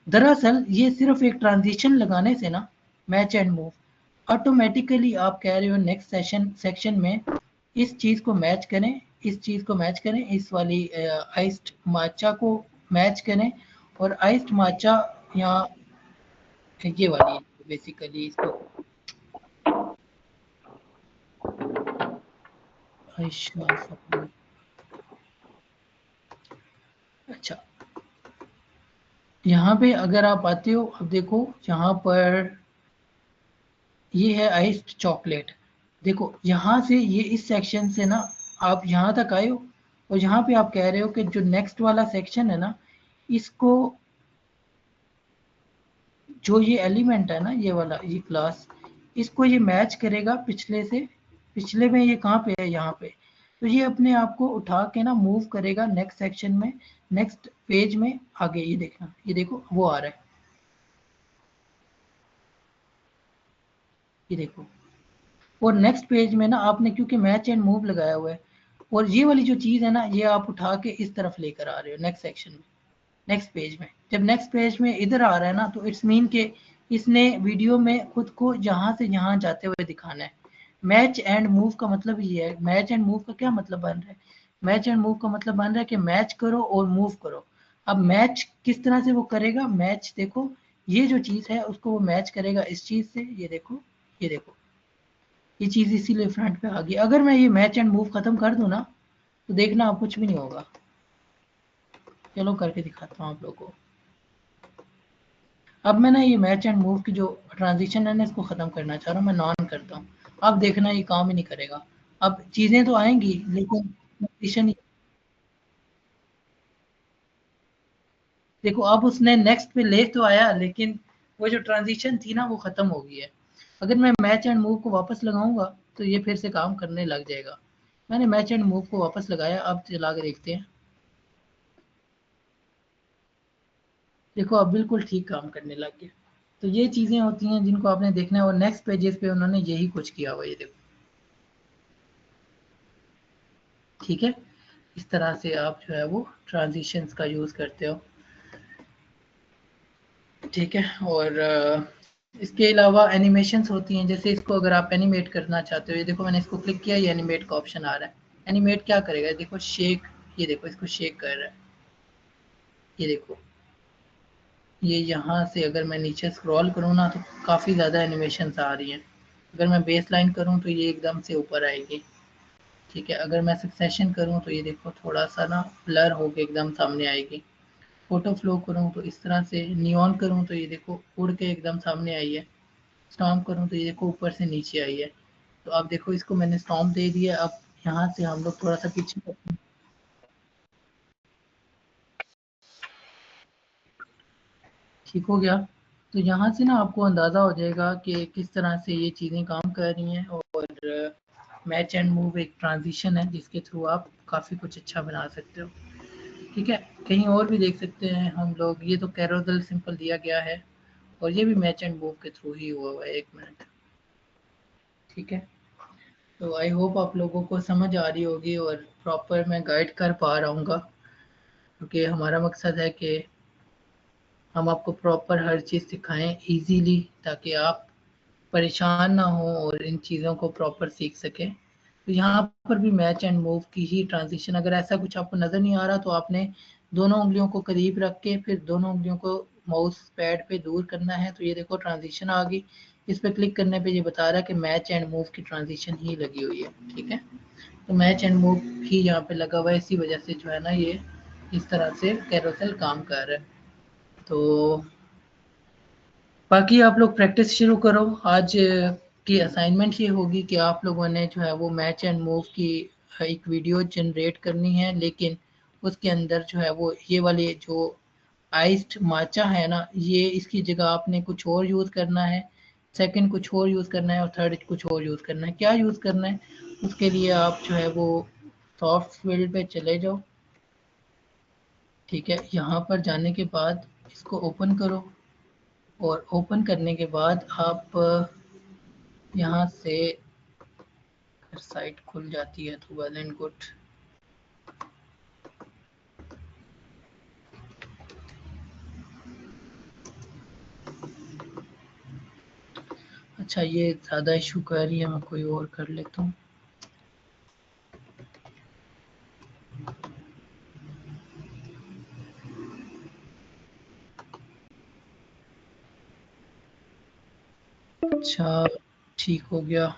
दरअसल ये सिर्फ एक ट्रांजिशन लगाने से ना, मैच एंड मूव, ऑटोमेटिकली आप कह रहे हो नेक्स्ट सेक्शन में इस चीज को मैच करें, इस चीज को मैच करें, इस वाली आइस्ड माचा को मैच करें, और आइस्ड माचा यहाँ ये वाली बेसिकली इसको अच्छा, यहाँ पे अगर आप आते हो, अब देखो यहाँ पर ये है आइस्ड चॉकलेट। देखो यहाँ से ये इस सेक्शन से ना आप यहाँ तक आए हो, और यहाँ पे आप कह रहे हो कि जो नेक्स्ट वाला सेक्शन है ना, इसको जो ये एलिमेंट है ना, ये वाला ये क्लास, इसको ये मैच करेगा पिछले से। पिछले में ये कहाँ पे है, यहाँ पे। तो ये अपने आप को उठा के ना मूव करेगा नेक्स्ट सेक्शन में, नेक्स्ट पेज में आगे। ये देखना, ये देखो वो आ रहा है, ये देखो। और नेक्स्ट पेज में ना आपने क्योंकि मैच एंड मूव लगाया हुआ है, और ये वाली जो चीज है ना, ये आप उठा के इस तरफ लेकर आ रहे हो नेक्स्ट सेक्शन में, नेक्स्ट पेज में। जब नेक्स्ट पेज में इधर आ रहा है ना, तो इट्स मीन के इसने वीडियो में खुद को यहाँ से यहाँ जाते हुए दिखाना है। मैच एंड मूव का मतलब ये है। मैच एंड मूव का क्या मतलब बन रहा है? मैच एंड मूव का मतलब बन रहा है कि मैच करो और मूव करो। अब मैच किस तरह से वो करेगा? मैच देखो, ये जो चीज है उसको वो मैच करेगा इस चीज से। ये देखो, ये देखो, ये चीज इसीलिए फ्रंट पे आ गई। अगर मैं ये मैच एंड मूव खत्म कर दूं ना, तो देखना आप कुछ भी नहीं होगा। चलो करके दिखाता हूँ आप लोगों को। अब मैं ना ये मैच एंड मूव की जो ट्रांजिशन है ना, इसको खत्म करना चाह रहा हूँ। मैं नॉन करता हूँ। अब देखना ये काम ही नहीं करेगा। अब चीजें तो आएंगी लेकिन ट्रांजिशन, देखो अब उसने नेक्स्ट पे ले तो आया, लेकिन वो जो ट्रांजिशन थी ना वो खत्म हो गई है। अगर मैं मैच एंड मूव को वापस लगाऊंगा तो ये फिर से काम करने लग जाएगा। मैंने मैच एंड मूव को वापस लगाया, अब चला के देखते हैं। देखो अब बिल्कुल ठीक काम करने लग गया। तो ये चीजें होती हैं जिनको आपने देखना है, और नेक्स्ट पेजेस पे उन्होंने यही कुछ किया हुआ, ये देखो। ठीक है, इस तरह से आप जो है वो ट्रांजिशंस का यूज करते हो। ठीक है, और इसके अलावा एनिमेशंस होती हैं। जैसे इसको अगर आप एनिमेट करना चाहते हो, ये देखो मैंने इसको क्लिक किया, ये एनिमेट का ऑप्शन आ रहा है। एनिमेट क्या करेगा? देखो शेक, ये देखो इसको शेक कर रहा है। ये देखो, ये यहाँ से अगर मैं नीचे स्क्रॉल करूँ ना, तो काफ़ी ज़्यादा एनिमेशंस आ रही हैं। अगर मैं बेस लाइन करूँ तो ये एकदम से ऊपर आएगी। ठीक है, अगर मैं सक्सेशन करूँ तो ये देखो थोड़ा सा ना ब्लर होके एकदम सामने आएगी। फोटो फ्लो करूँ तो इस तरह से, नियॉन करूँ तो ये देखो उड़ के एकदम सामने आई है। स्टॉम्प करूँ तो ये देखो ऊपर से नीचे आई है। तो अब देखो इसको मैंने स्टॉम्प दे दिया। अब यहाँ से हम लोग थोड़ा सा पीछे करते हैं। ठीक हो गया। तो यहाँ से ना आपको अंदाज़ा हो जाएगा कि किस तरह से ये चीज़ें काम कर रही हैं। और मैच एंड मूव एक ट्रांजिशन है जिसके थ्रू आप काफ़ी कुछ अच्छा बना सकते हो। ठीक है, कहीं और भी देख सकते हैं हम लोग। ये तो कैरोसल सिंपल दिया गया है, और ये भी मैच एंड मूव के थ्रू ही हुआ हुआ है। 1 मिनट। ठीक है, तो आई होप आप लोगों को समझ आ रही होगी और प्रॉपर मैं गाइड कर पा रहा हूँ, क्योंकि हमारा मकसद है कि हम आपको प्रॉपर हर चीज़ सिखाएं इजीली, ताकि आप परेशान ना हो और इन चीज़ों को प्रॉपर सीख सकें। तो यहाँ पर भी मैच एंड मूव की ही ट्रांजिशन, अगर ऐसा कुछ आपको नज़र नहीं आ रहा तो आपने दोनों उंगलियों को करीब रख के फिर दोनों उंगलियों को माउस पैड पे दूर करना है। तो ये देखो ट्रांजिशन आ गई। इस पर क्लिक करने पे ये बता रहा है कि मैच एंड मूव की ट्रांजिशन ही लगी हुई है। ठीक है, तो मैच एंड मूव ही यहाँ पे लगा हुआ है। इसी वजह से जो है ना ये इस तरह से कैरोसेल काम कर रहा है। तो बाकी आप लोग प्रैक्टिस शुरू करो। आज की असाइनमेंट ये होगी कि आप लोगों ने जो है वो मैच एंड मूव की एक वीडियो जनरेट करनी है, लेकिन उसके अंदर जो है वो ये वाले जो आइस्ड माचा है ना, ये इसकी जगह आपने कुछ और यूज़ करना है, सेकंड कुछ और यूज़ करना है, और थर्ड कुछ और यूज़ करना है। क्या यूज़ करना है? उसके लिए आप जो है वो सॉफ्ट फील्ड पे चले जाओ। ठीक है, यहाँ पर जाने के बाद इसको ओपन करो, और ओपन करने के बाद आप यहाँ से अगर साइट खुल जाती है तो वेल एंड गुड। अच्छा ये ज़्यादा इशू कर रही है, मैं कोई और कर लेता हूँ। अच्छा ठीक हो गया।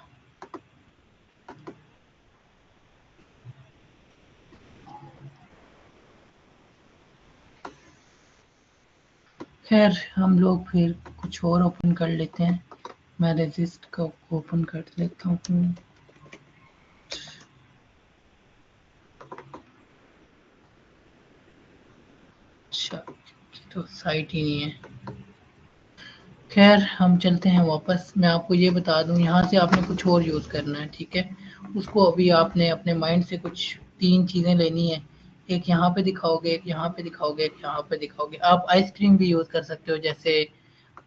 खैर हम लोग फिर कुछ और ओपन कर लेते हैं। मैं रेजिस्ट का ओपन कर लेता हूँ। अच्छा तो साइट ही नहीं है। खैर हम चलते हैं वापस। मैं आपको ये बता दूं, यहाँ से आपने कुछ और यूज़ करना है, ठीक है। उसको अभी आपने अपने माइंड से कुछ 3 चीज़ें लेनी है। एक यहाँ पे दिखाओगे, एक यहाँ पे दिखाओगे, एक यहाँ पे दिखाओगे। आप आइसक्रीम भी यूज़ कर सकते हो, जैसे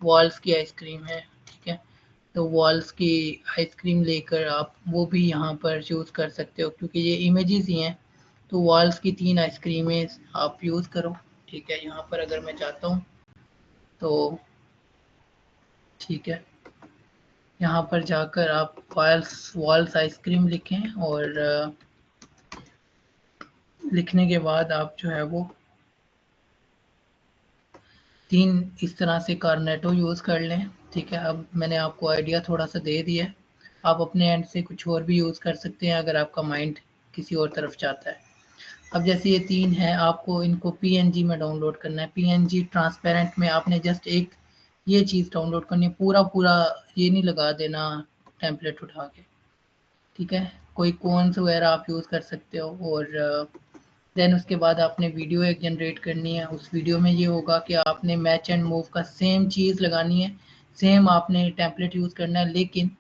वॉल्स की आइसक्रीम है, ठीक है। तो वॉल्स की आइसक्रीम लेकर आप वो भी यहाँ पर यूज़ कर सकते हो, क्योंकि ये इमेजेस ही हैं। तो वॉल्स की 3 आइसक्रीमें आप यूज़ करो, ठीक है। यहाँ पर अगर मैं चाहता हूँ तो ठीक है, यहाँ पर जाकर आप वॉल्स आइसक्रीम लिखें और लिखने के बाद आप जो है वो 3 इस तरह से कॉर्नेटो यूज़ कर लें, ठीक है। अब मैंने आपको आइडिया थोड़ा सा दे दिया है। आप अपने एंड से कुछ और भी यूज़ कर सकते हैं अगर आपका माइंड किसी और तरफ जाता है। अब जैसे ये 3 हैं, आपको इनको पीएनजी में डाउनलोड करना है। पीएनजी ट्रांसपेरेंट में आपने जस्ट एक ये चीज़ डाउनलोड करनी है, पूरा ये नहीं लगा देना टेम्पलेट उठा के, ठीक है। कोई कॉन्स वगैरह आप यूज़ कर सकते हो। और देन उसके बाद आपने वीडियो एक जनरेट करनी है। उस वीडियो में ये होगा कि आपने मैच एंड मूव का सेम चीज़ लगानी है, सेम आपने टेम्पलेट यूज़ करना है, लेकिन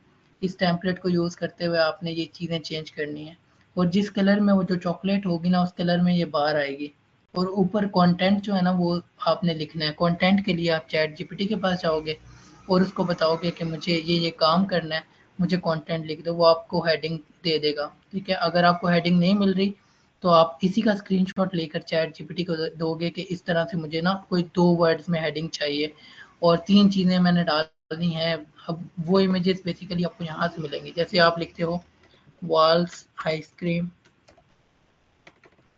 इस टेम्पलेट को यूज़ करते हुए आपने ये चीज़ें चेंज करनी है। और जिस कलर में वो जो चॉकलेट होगी ना, उस कलर में ये बाहर आएगी। और ऊपर कंटेंट जो है ना वो आपने लिखना है। कंटेंट के लिए आप चैट जीपीटी के पास जाओगे और उसको बताओगे कि मुझे ये काम करना है, मुझे कंटेंट लिख दो। वो आपको हेडिंग दे देगा, ठीक है। अगर आपको हेडिंग नहीं मिल रही तो आप इसी का स्क्रीनशॉट लेकर चैट जीपीटी को दोगे कि इस तरह से मुझे ना कोई 2 वर्ड्स में हेडिंग चाहिए और 3 चीज़ें मैंने डालनी हैं। अब वो इमेजेस बेसिकली आपको यहाँ से मिलेंगी। जैसे आप लिखते हो वॉल्स आइसक्रीम,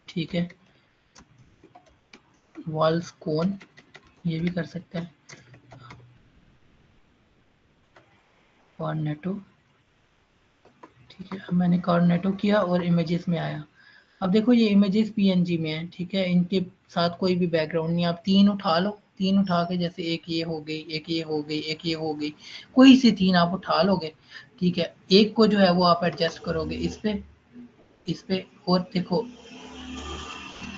ठीक है, वॉल्स कोन, ये भी कर सकते हैं, कॉर्नेटो, ठीक है। अब मैंने कॉर्नेटो किया और इमेजेस में आया। अब देखो ये इमेजेस पीएनजी में है, ठीक है। इनके साथ कोई भी बैकग्राउंड नहीं। आप 3 उठा लो, 3 उठा के जैसे एक ये हो गई, एक ये हो गई, एक ये हो गई, कोई सी 3 आप उठा लोगे, ठीक है। एक को जो है वो आप एडजस्ट करोगे इस पे और देखो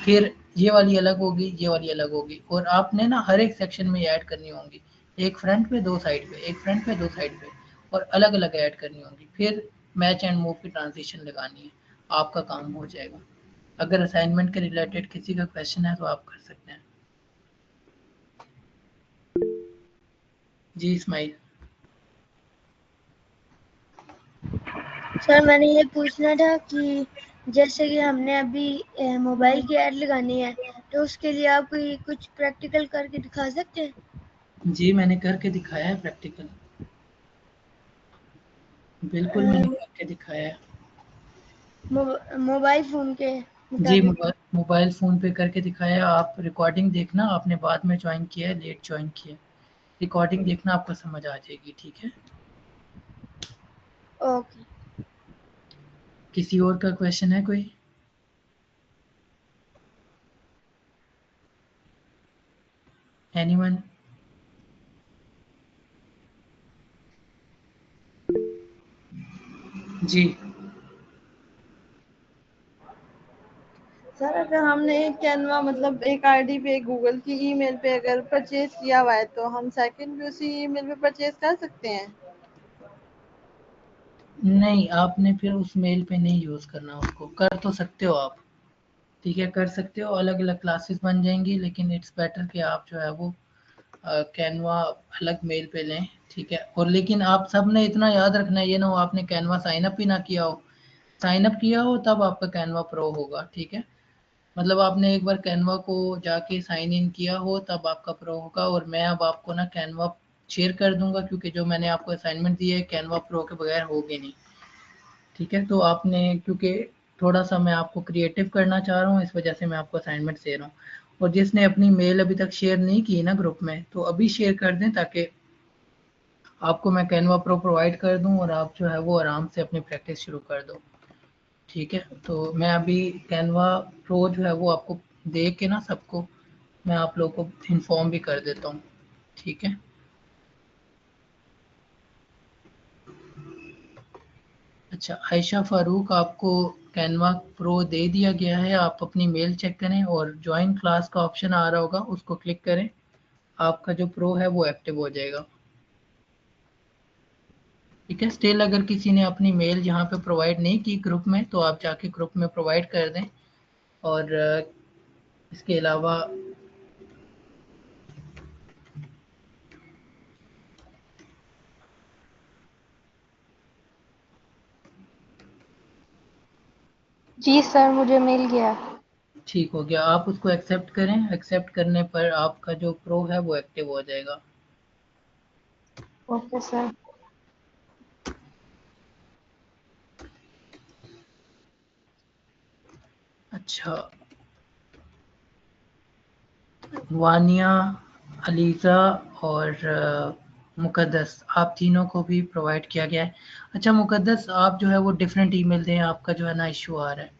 फिर ये वाली अलग होगी, ये वाली अलग होगी। और आपने ना हर एक सेक्शन में ऐड करनी होंगी, एक फ्रंट पे 2 साइड पे, एक फ्रंट पे 2 साइड पे, और अलग अलग ऐड करनी होंगी। फिर मैच एंड मूव की ट्रांजिशन लगानी है, आपका काम हो जाएगा। अगर असाइनमेंट के रिलेटेड किसी का क्वेश्चन है तो आप कर सकते हैं। जी इस्माइल। सर मैंने ये पूछना था कि जैसे कि हमने अभी मोबाइल की ऐड लगानी है, तो उसके लिए आप कोई कुछ प्रैक्टिकल करके दिखा सकते हैं? जी मैंने करके दिखाया है प्रैक्टिकल, बिल्कुल मैंने करके दिखाया है। मोबाइल फोन के जी मुताबिक। मोबाइल फ़ोन पे करके दिखाया है। आप रिकॉर्डिंग देखना, आपने बाद में ज्वाइन किया है, लेट ज्वाइन किया है। रिकॉर्डिंग देखना, आपको समझ आ जाएगी, ठीक है। ओके। किसी और का क्वेश्चन है कोई? एनीवन? जी सर अगर हमने कैनवा मतलब एक आईडी पे गूगल की ईमेल पे अगर परचेज किया हुआ है, तो हम सेकंड भी उसी ईमेल पे परचेज कर सकते हैं? नहीं, आपने फिर उस मेल पे नहीं यूज़ करना उसको। कर तो सकते हो आप, ठीक है, कर सकते हो, अलग अलग क्लासेस बन जाएंगी, लेकिन इट्स बेटर कि आप जो है वो कैनवा अलग मेल पे लें, ठीक है। और लेकिन आप सब ने इतना याद रखना है, ये ना हो आपने कैनवा साइन अप ही ना किया हो, साइन अप किया हो तब आपका कैनवा प्रो होगा, ठीक है। मतलब आपने एक बार कैनवा को जाके साइन इन किया हो तब आपका प्रो होगा। और मैं अब आपको ना कैनवा शेयर कर दूंगा, क्योंकि जो मैंने आपको असाइनमेंट दिया है कैनवा प्रो के बगैर होगी नहीं, ठीक है। तो आपने, क्योंकि थोड़ा सा मैं आपको क्रिएटिव करना चाह रहा हूँ, इस वजह से मैं आपको असाइनमेंट दे रहा हूँ। और जिसने अपनी मेल अभी तक शेयर नहीं की ना ग्रुप में, तो अभी शेयर कर दें ताकि आपको मैं कैनवा प्रो प्रोवाइड कर दूं और आप जो है वो आराम से अपनी प्रैक्टिस शुरू कर दो, ठीक है। तो मैं अभी कैनवा प्रो जो है वो आपको दे के ना सबको मैं आप लोगों को इन्फॉर्म भी कर देता हूँ, ठीक है। अच्छा आयशा फारूक, आपको कैनवा प्रो दे दिया गया है, आप अपनी मेल चेक करें और ज्वाइन क्लास का ऑप्शन आ रहा होगा, उसको क्लिक करें, आपका जो प्रो है वो एक्टिव हो जाएगा, ठीक है। स्टिल अगर किसी ने अपनी मेल यहाँ पे प्रोवाइड नहीं की ग्रुप में, तो आप जाके ग्रुप में प्रोवाइड कर दें। और इसके अलावा जी सर, मुझे मिल गया। ठीक हो गया, आप उसको एक्सेप्ट करें। एक्सेप्ट करने पर आपका जो प्रो है वो एक्टिव हो जाएगा। Okay sir. अच्छा, वानिया, अलीज़ा और मुकद्दस, आप तीनों को भी प्रोवाइड किया गया है। अच्छा मुकद्दस, आप जो है वो डिफरेंट ईमेल दें, आपका जो है ना इशू आ रहा है,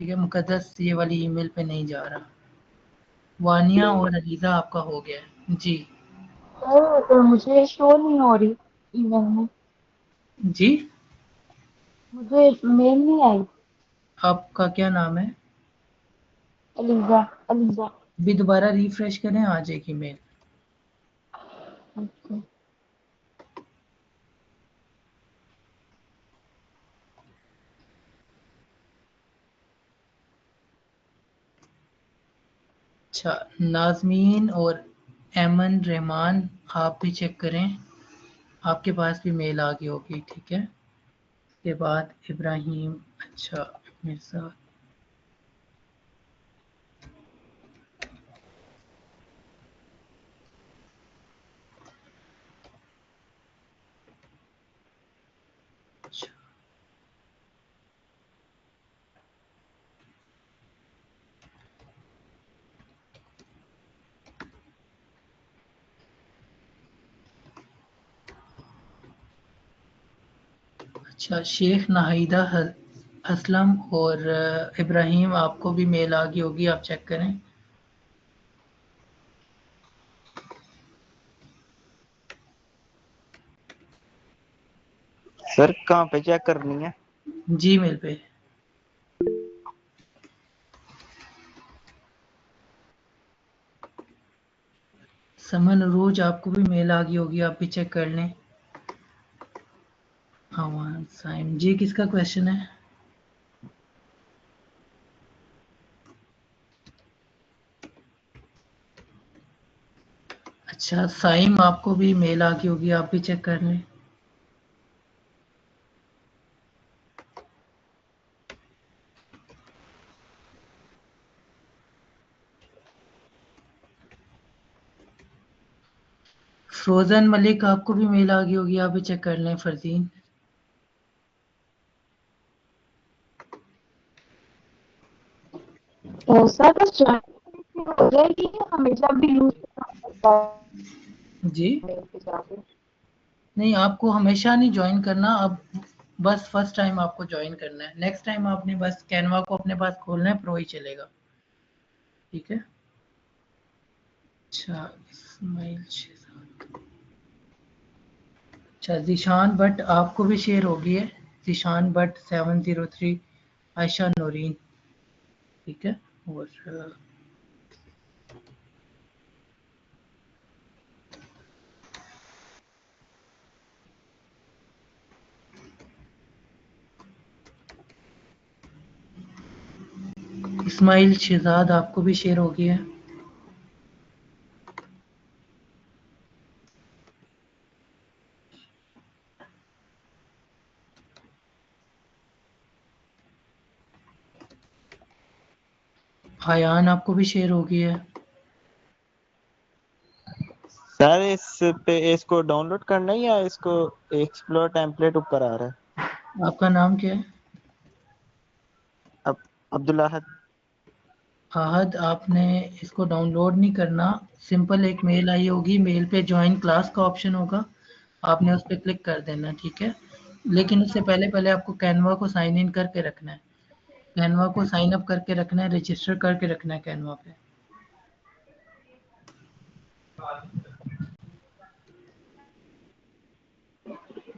ठीक है। मुकद्दस ये वाली ईमेल पे नहीं जा रहा। वानिया और अलीज़ा आपका हो गया है जी। सर मुझे शो नहीं हो रही ईमेल में, जी, मुझे मेल नहीं आई। आपका क्या नाम है? ELISA, ELISA. अभी दोबारा रिफ्रेश करें, आ जाएगी मेल। ओके। अच्छा, नाजमीन और एमन रहमान, आप भी चेक करें, आपके पास भी मेल आ गई होगी, ठीक है। उसके बाद इब्राहिम, अच्छा मिर्ज़ा, अच्छा अच्छा, शेख नाहिदा असलम और इब्राहिम, आपको भी मेल आ गई होगी, आप चेक करें। सर कहाँ पे चेक करनी है? जी मेल पे। समन रोज, आपको भी मेल आ गई होगी, आप भी चेक कर लें। हाँ साइम जी, किसका क्वेश्चन है? अच्छा साइम, आपको भी मेल आ गई होगी, आप भी चेक कर लें। फ्रोजन मलिक, आपको भी मेल आ गई होगी, आप भी चेक कर लें। फरजीन, सर बस ज्वाइन हो जाएगी या हमेशा भी यूज करना जी पड़ता है? नहीं, आपको हमेशा नहीं ज्वाइन करना, अब बस फर्स्ट टाइम आपको ज्वाइन करना है। नेक्स्ट टाइम आपने बस कैनवा को अपने पास खोलना है, प्रो ही चलेगा, ठीक है। अच्छा इस्माइल शहजाद, अच्छा जीशान भट्ट, आपको भी शेयर होगी है। जीशान भट्ट 703, आयशा नूरीन, ठीक है। और इस्माइल शहजाद, आपको भी शेयर होगी है। आयान आपको भी शेयर हो गई है। सर इस पे इसको डाउनलोड करना है या इसको एक्सप्लोर टेम्पलेट ऊपर आ रहा है? आपका नाम क्या है? अब्दुल अहद। आहद, आपने इसको डाउनलोड नहीं करना, सिंपल एक मेल आई होगी, मेल पे ज्वाइन क्लास का ऑप्शन होगा, आपने उस पर क्लिक कर देना, ठीक है। लेकिन उससे पहले पहले आपको कैनवा को साइन इन करके रखना है, कैनवा को साइन अप करके रखना है, रजिस्टर करके रखना है कैनवा पे।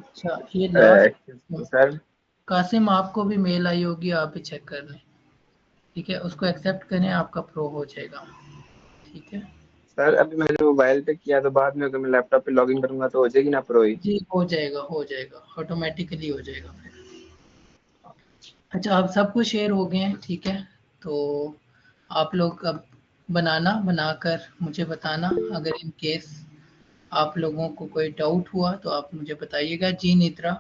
अच्छा, ये लास्ट सर कासिम, आपको भी मेल आई होगी, आप भी चेक कर लें, ठीक है, उसको एक्सेप्ट करें, आपका प्रो हो जाएगा, ठीक है। सर अभी मैंने मोबाइल पे किया, तो बाद में अगर मैं लैपटॉप पे लॉगिन करूंगा तो हो जाएगी ना प्रो ही? जी हो जाएगा, ऑटोमेटिकली हो जाएगा फिर। अच्छा, आप सबको शेयर हो गए हैं, ठीक है, तो आप लोग अब बनाकर मुझे बताना, अगर इन केस आप लोगों को कोई डाउट हुआ तो आप मुझे बताइएगा। जी निद्रा।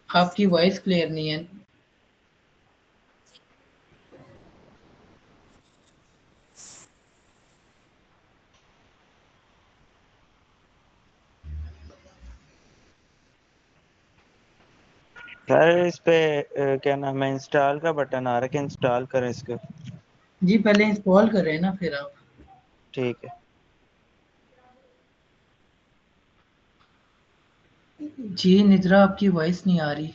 आपकी वॉइस क्लियर नहीं है। सर इस पे क्या नाम है, इंस्टॉल का बटन आ रहा है कि इंस्टॉल करें इसको? जी पहले इंस्टॉल करें ना, फिर आप। ठीक है। जी निद्रा, आपकी वॉइस नहीं आ रही।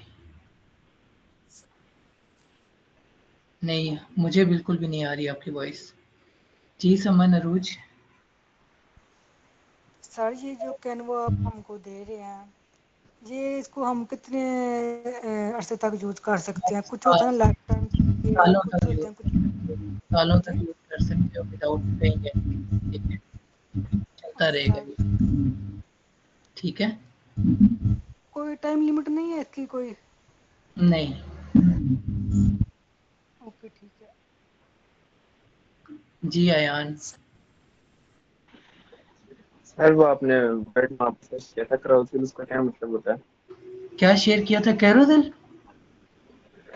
नहीं, मुझे बिल्कुल भी नहीं आ रही आपकी वॉइस। जी समन अरूज। सर ये जो कैनवा आप हमको दे रहे हैं, ये इसको हम कितने अरसे तक यूज कर सकते हैं? कुछ होता है ना लाइफ टाइम, सालों कुछ तक होते हैं कुछ। सालों तक यूज कर सकते हो विदाउट पेइंग, ठीक है, चलता रहेगा अच्छा, ये, ठीक है। कोई टाइम लिमिट नहीं है इसकी कोई? नहीं। ओके ठीक है। जी अयान। सर वो आपने वर्ड माप से किया था क्राउसिल, उसका क्या मतलब होता है? क्या शेयर किया था? कैरोसेल।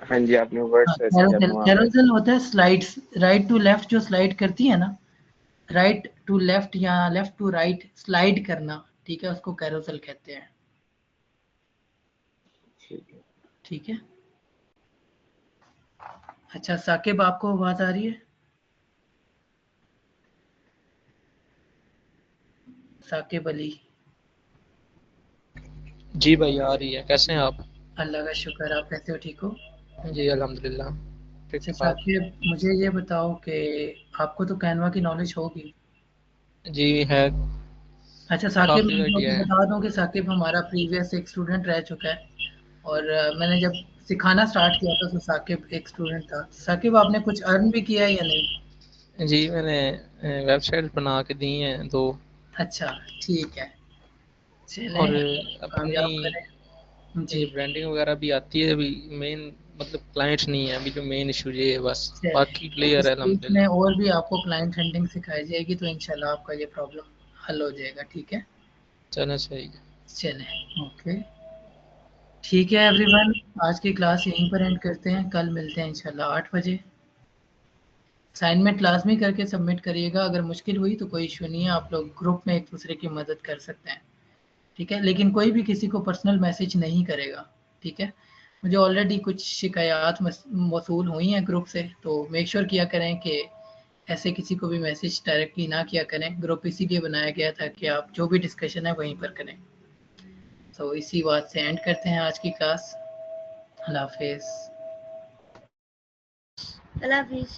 हाँ जी, आपने वर्ड हाँ, सर्च किया था कैरोसेल वहाँ पे। कैरोसेल होता है स्लाइड्स, राइट टू लेफ्ट जो स्लाइड करती है ना, राइट टू लेफ्ट या लेफ्ट टू राइट स्लाइड करना, ठीक है, उसको कैरोसेल कहते हैं, ठीक है। ठीक है। अच्छा साकिब, आपको आवाज आ रही है? साकिब अली। जी भाई आ रही है। कैसे हैं आप? अल्लाह का शुक्र, आप कैसे हो? ठीक हो? जी अल्हम्दुलिल्लाह ठीक अच्छा ठाक। साकिब, मुझे ये बताओ कि आपको तो कैनवा की नॉलेज होगी। जी है, अच्छा साकिब, काफ़ी मैं आइडिया आपको है। बता दूं कि साकिब हमारा प्रीवियस एक स्टूडेंट रह चुका है, और मैंने जब सिखाना स्टार्ट किया था तो साकिब एक स्टूडेंट था। साकिब, आपने कुछ अर्न भी किया है या नहीं? जी मैंने वेबसाइट बना के दी हैं दो, अच्छा, ठीक है, चलें, और अपनी कामयाब करें। जी, ब्रांडिंग वगैरह भी आती है। अभी मेन मतलब क्लाइंट्स नहीं है, अभी जो मेन इशू ये है बस, बाकी चलें, क्लियर इस है वीक में अल्हम्दुलिल्लाह। और भी आपको क्लाइंट हंटिंग सिखाई जाएगी, तो इंशाल्लाह आपका ये प्रॉब्लम हल हो जाएगा, ठीक है। चलो सही है। चलें, ओके, ठीक है एवरीवन, आज की क्लास यहीं पर एंड करते हैं, कल मिलते हैं इंशाल्लाह 8 बजे। असाइनमेंट लाजमी करके सबमिट करिएगा, अगर मुश्किल हुई तो कोई इशू नहीं है, आप लोग ग्रुप में एक दूसरे की मदद कर सकते हैं, ठीक है, लेकिन कोई भी किसी को पर्सनल मैसेज नहीं करेगा, ठीक है। मुझे ऑलरेडी कुछ शिकायत मौसूल हुई हैं ग्रुप से, तो मेक श्योर किया करें कि ऐसे किसी को भी मैसेज डायरेक्टली ना किया करें, ग्रुप इसीलिए बनाया गया था कि आप जो भी डिस्कशन है वहीं पर करें। तो इसी बात से एंड करते हैं आज की क्लास। अल्लाह हाफिज़। अल्लाह हाफिज़।